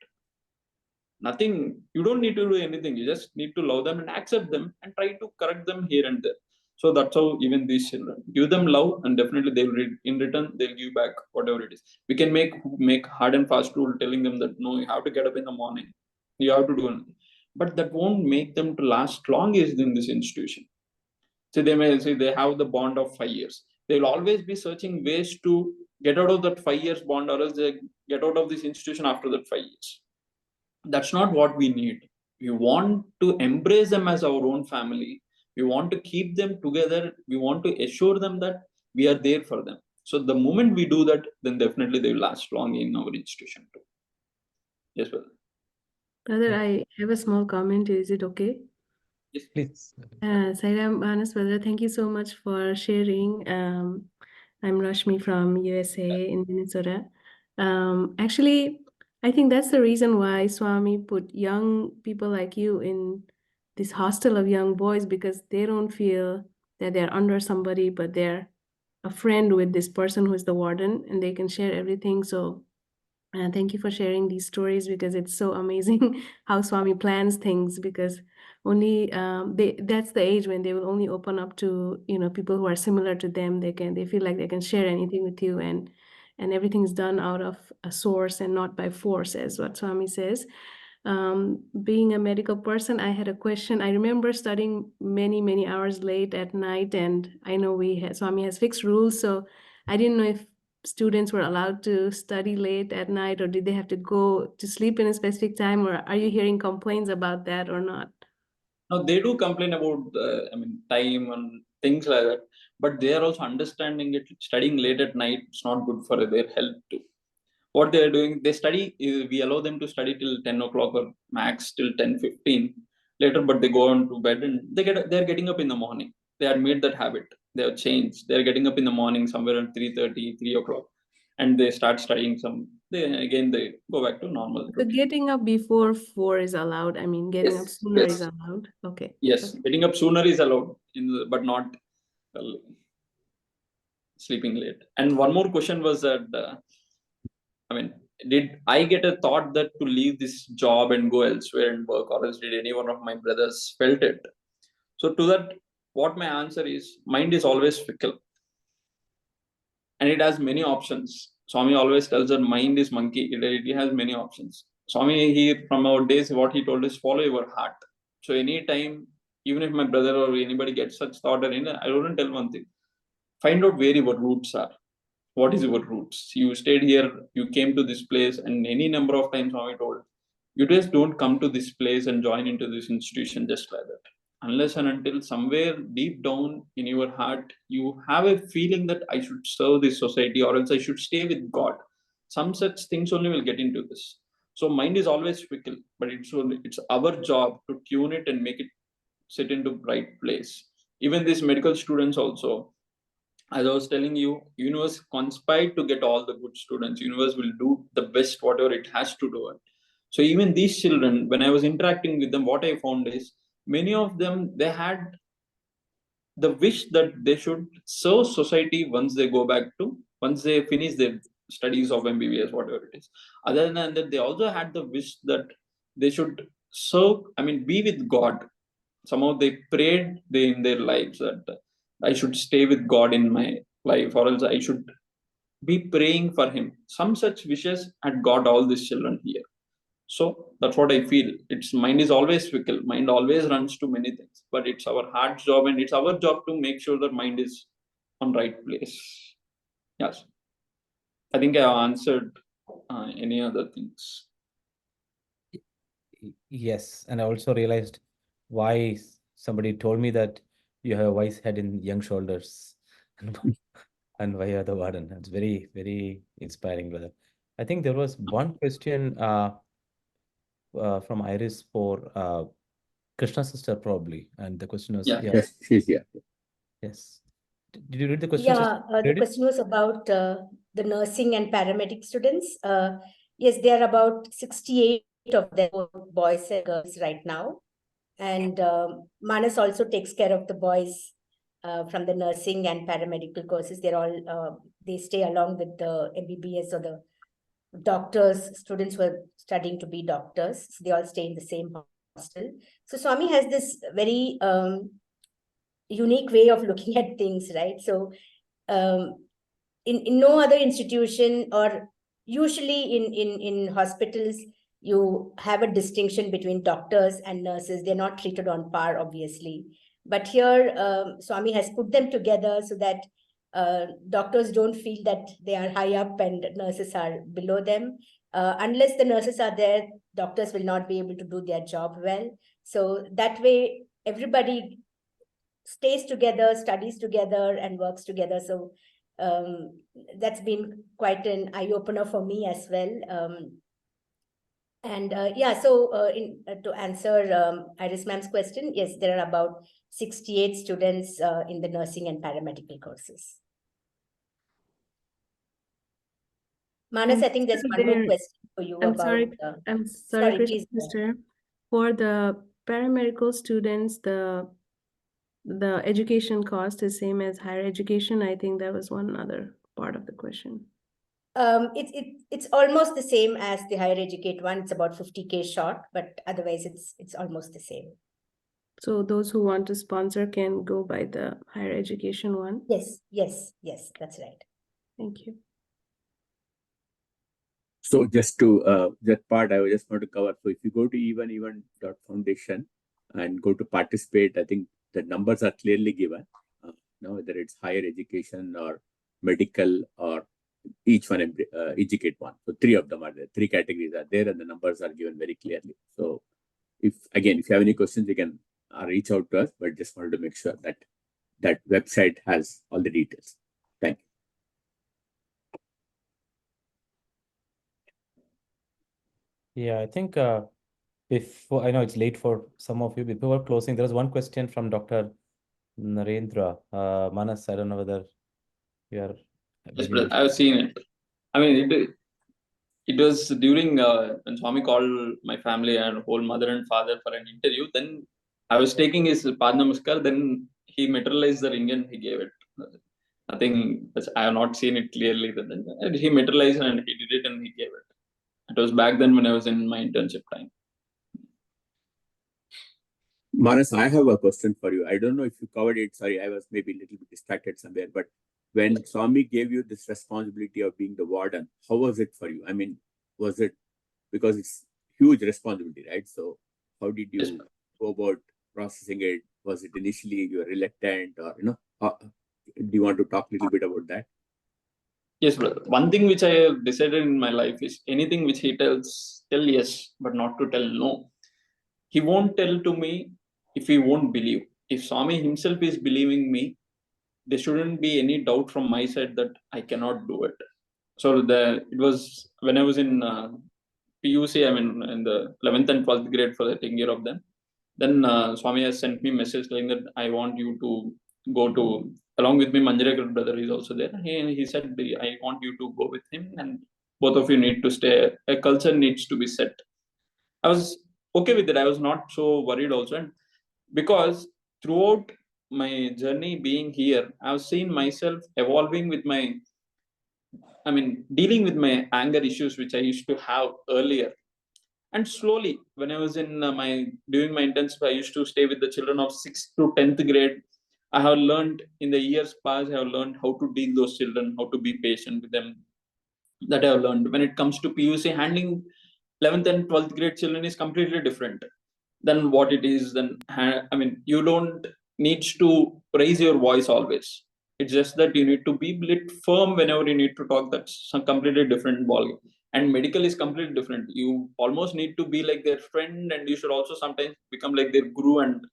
Nothing, you don't need to do anything. You just need to love them and accept them and try to correct them here and there. So that's how even these children, give them love and definitely they'll read in return, they'll give back whatever it is. We can make hard and fast rule telling them that no, you have to get up in the morning, you have to do anything. But that won't make them to last long is in this institution. So they may say they have the bond of 5 years. They'll always be searching ways to get out of that 5 years bond, or else they get out of this institution after that 5 years. That's not what we need. We want to embrace them as our own family. We want to keep them together. We want to assure them that we are there for them. So the moment we do that, then definitely they will last long in our institution too. Yes, brother. Brother, I have a small comment. Is it okay? Yes, Please. Sairam, Manas, brother, thank you so much for sharing. I'm Rashmi from USA in Minnesota. Actually, I think that's the reason why Swami put young people like you in this hostel of young boys, because they don't feel that they're under somebody, but they're a friend with this person who is the warden, and they can share everything. So thank you for sharing these stories, because it's so amazing how Swami plans things, because only that's the age when they will only open up to people who are similar to them. They feel like they can share anything with you, and everything's done out of a source and not by force, as what Swami says. Being a medical person, I had a question. I remember studying many hours late at night, and I know Swami has fixed rules, so I didn't know if students were allowed to study late at night, or did they have to go to sleep in a specific time, or are you hearing complaints about that or not? No, they do complain about time and things like that, but they are also understanding it. Studying late at night is not good for their health too. What they are doing, they study. We allow them to study till 10 o'clock or max till 10:15 later, but they go on to bed and they're getting up in the morning. They had made that habit. They have changed. They're getting up in the morning somewhere at 3:30, 3 o'clock, and they start studying they go back to normal So routine. getting up before 4 is allowed. I mean, getting up sooner is allowed. Okay. Yes, getting up sooner is allowed, but not sleeping late. And one more question was that, did I get a thought that to leave this job and go elsewhere and work, or else did any one of my brothers felt it? So to that, what my answer is, mind is always fickle. And it has many options. Swami always tells that mind is monkey. It has many options. Swami, from our days, what he told is follow your heart. So anytime, even if my brother or anybody gets such thought, I wouldn't tell one thing. Find out where your roots are. What is your roots? You stayed here, you came to this place, and any number of times Swami told, you just don't come to this place and join into this institution just like that. Unless and until somewhere deep down in your heart, you have a feeling that I should serve this society, or else I should stay with God. Some such things only will get into this. So mind is always fickle, but it's our job to tune it and make it sit into right place. Even these medical students also, as I was telling you, universe conspired to get all the good students. Universe will do the best whatever it has to do it. So even these children, when I was interacting with them, what I found is many of them, they had the wish that they should serve society once they finish their studies of MBBS, whatever it is. Other than that, they also had the wish that they should serve, be with God. Somehow they prayed in their lives that I should stay with God in my life, or else I should be praying for Him. Some such wishes had got all these children here. So that's what I feel. Its mind is always fickle. Mind always runs to many things. But it's our heart's job, and it's our job to make sure that mind is on right place. Yes. I think I have answered any other things. Yes, and I also realized why somebody told me that you have a wise head in young shoulders, and why you're the warden. It's very, very inspiring, brother. I think there was one question from Iris for Krishna sister, probably, and the question was, Yeah. Yes, she's here. yes. Did you read the question? Yeah, the Read it? question was about the nursing and paramedic students. Yes, there are about 68 of them, both boys and girls right now. And Manas also takes care of the boys from the nursing and paramedical courses. They're all, they stay along with the MBBS or the doctors, students who are studying to be doctors. So they all stay in the same hostel. So Swami has this very unique way of looking at things, right? So in no other institution, or usually in hospitals, you have a distinction between doctors and nurses. They're not treated on par, obviously. But here, Swami has put them together so that doctors don't feel that they are high up and nurses are below them. Unless the nurses are there, doctors will not be able to do their job well. So that way, everybody stays together, studies together, and works together. So that's been quite an eye-opener for me as well. To answer Iris ma'am's question, yes, there are about 68 students in the nursing and paramedical courses. Manas, I think there's one more question for you I'm about. sorry. I'm sorry, Krishna please. sister. For the paramedical students, the education cost is same as higher education. I think that was one other part of the question. It's almost the same as the higher educate one. It's about 50K short, but otherwise it's almost the same. So those who want to sponsor can go by the higher education one? Yes, that's right. Thank you. So just to that part, I just want to cover. So if you go to even.foundation and go to participate, I think the numbers are clearly given. Whether it's higher education or medical or each one educate one. So three of them are there. Three categories are there, and the numbers are given very clearly. So if you have any questions, you can reach out to us. But just wanted to make sure that that website has all the details. Thank you. Yeah, I think before, I know it's late for some of you, before closing, there was one question from Dr. Narendra. Manas, I don't know whether you are. Yes, brother, I've seen it. I mean, it was during when Swami called my family and whole mother and father for an interview. Then I was taking his Padnamaskar. Then he materialized the ring and he gave it. Nothing. I have not seen it clearly. Then he materialized and he did it and he gave it. It was back then when I was in my internship time. Manas, I have a question for you. I don't know if you covered it. Sorry, I was maybe a little bit distracted somewhere. But when Swami gave you this responsibility of being the warden, how was it for you? I mean, was it, because it's huge responsibility, right? So how did you go about processing it? Was it initially you were reluctant, or do you want to talk a little bit about that? Yes, brother. One thing which I have decided in my life is anything which he tells, tell yes, but not to tell no. He won't tell to me if he won't believe. If Swami himself is believing me, there shouldn't be any doubt from my side that I cannot do it. So it was when I was in PUC, I mean in the 11th and 12th grade for taking care of them. Then Swami has sent me message saying that I want you to go to, along with me, Manjarekar brother is also there. He said, I want you to go with him and both of you need to stay. A culture needs to be set. I was okay with it. I was not so worried also. And because throughout my journey being here, I've seen myself evolving with my dealing with my anger issues, which I used to have earlier. And slowly, when I was in during my internship, I used to stay with the children of 6th to 10th grade. I have learned in the years past, I have learned how to deal those children, how to be patient with them. That I have learned. When it comes to PUC, handling 11th and 12th grade children is completely different than what it is. Then, you don't need to raise your voice always. It's just that you need to be a bit firm whenever you need to talk. That's some completely different ballgame. And medical is completely different. You almost need to be like their friend, and you should also sometimes become like their guru. And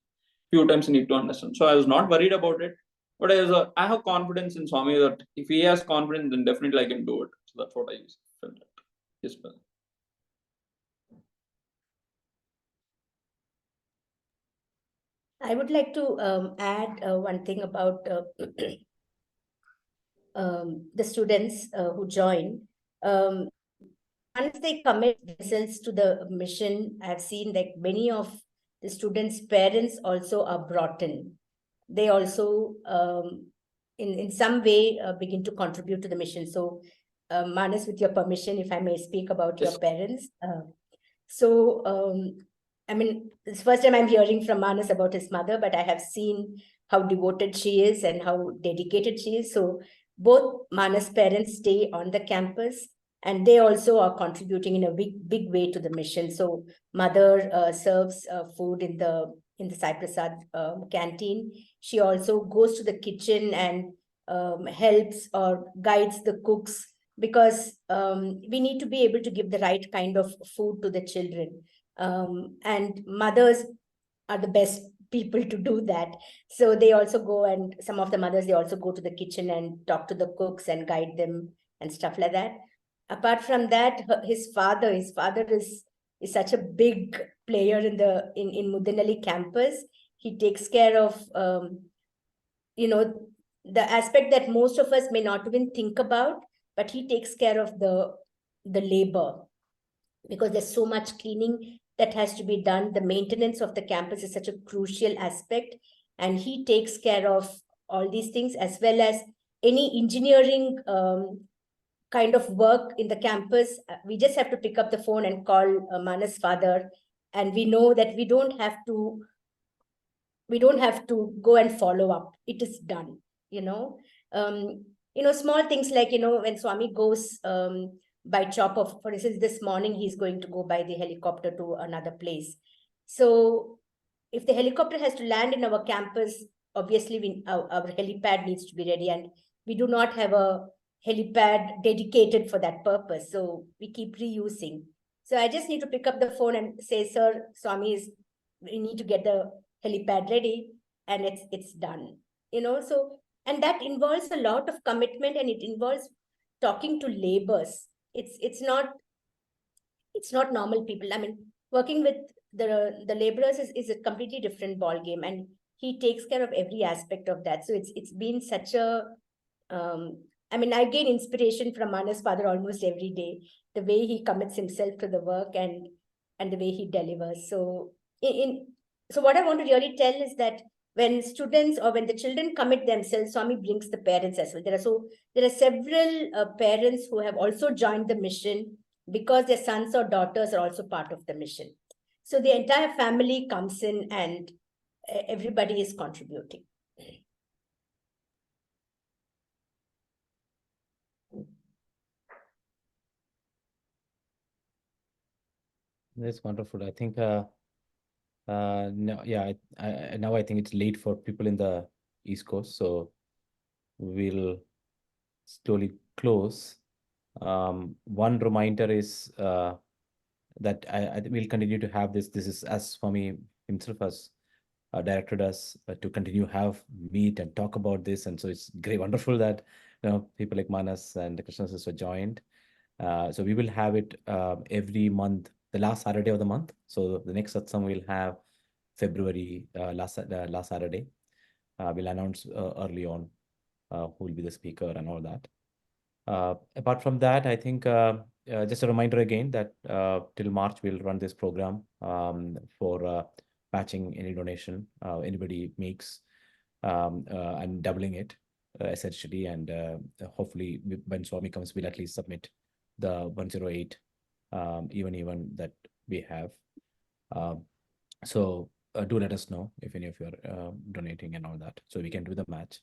few times you need to understand. So I was not worried about it, but I have confidence in Swami that if he has confidence, then definitely I can do it. So that's what I felt. Yes, well. I would like to add one thing about the students who join. Once they commit themselves to the mission, I've seen that many of the students' parents also are brought in. They also, in some way, begin to contribute to the mission. So, Manas, with your permission, if I may speak about your parents. It's the first time I'm hearing from Manas about his mother, but I have seen how devoted she is and how dedicated she is. So both Manas' parents stay on the campus, and they also are contributing in a big way to the mission. So mother serves food in the Sai Prasad canteen. She also goes to the kitchen and helps or guides the cooks, because we need to be able to give the right kind of food to the children. And mothers are the best people to do that. So they also go, and some of the mothers, they also go to the kitchen and talk to the cooks and guide them and stuff like that. Apart from that, his father is such a big player in Muddenahalli campus. He takes care of the aspect that most of us may not even think about, but he takes care of the labor, because there's so much cleaning that has to be done. The maintenance of the campus is such a crucial aspect, and he takes care of all these things, as well as any engineering kind of work in the campus. We just have to pick up the phone and call Manas' father, and we know that we don't have to go and follow up. It is done. Small things like, when Swami goes by chopper, for instance, this morning he's going to go by the helicopter to another place. So if the helicopter has to land in our campus, obviously our helipad needs to be ready, and we do not have a helipad dedicated for that purpose. So we keep reusing. So I just need to pick up the phone and say, sir, we need to get the helipad ready, and it's done. So, and that involves a lot of commitment, and it involves talking to laborers. It's not normal people. Working with the laborers is a completely different ball game, and he takes care of every aspect of that. So it's been such a I gain inspiration from Manas' father almost every day, the way he commits himself to the work and the way he delivers. So so what I want to really tell is that when students or when the children commit themselves, Swami brings the parents as well. There are several parents who have also joined the mission because their sons or daughters are also part of the mission. So the entire family comes in, and everybody is contributing. That's wonderful. I think now I think it's late for people in the East Coast, so we'll slowly close. One reminder is that I we'll continue to have this. This is, as Swami himself has directed us to continue have meet and talk about this, and so it's great, wonderful that people like Manas and the Krishna sister joined. So we will have it every month, the last Saturday of the month. So the next satsang we'll have February last Saturday. We'll announce early on who will be the speaker and all that. Apart from that, I think just a reminder again that till March we'll run this program for matching any donation anybody makes and doubling it. essentially, and hopefully when Swami comes, we'll at least submit the 108 even that we have. So do let us know if any of you are donating and all that, so we can do the match.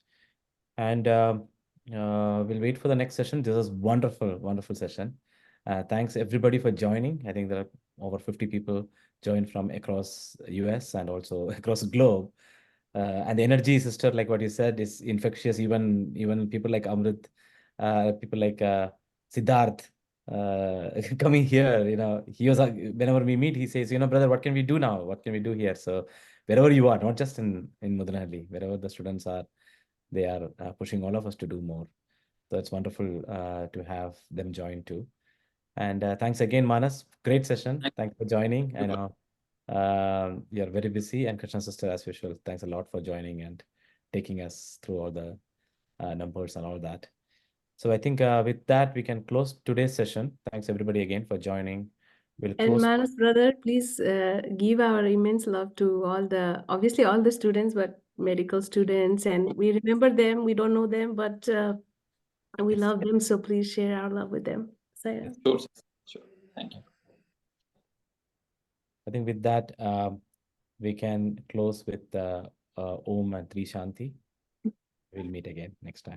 And we'll wait for the next session. This was wonderful session. Thanks everybody for joining. I think there are over 50 people joined from across US and also across the globe. And the energy, sister, like what you said, is infectious. Even people like Amrit, people like Siddharth coming here. He was whenever we meet, he says, brother, what can we do now? What can we do here? So wherever you are, not just in Muddenahalli, wherever the students are, they are pushing all of us to do more. So it's wonderful to have them join too. And thanks again, Manas. Great session. Thanks for joining. I know you're very busy, and Krishna sister, as usual, thanks a lot for joining and taking us through all the numbers and all that. So I think with that, we can close today's session. Thanks everybody again for joining. We'll And close. Manas brother, please give our immense love to obviously all the students, but medical students, and we remember them. We don't know them, but we love them. So please share our love with them. Sairam. Sure. Thank you. I think with that, we can close with Om and Tri Shanti. We'll meet again next time.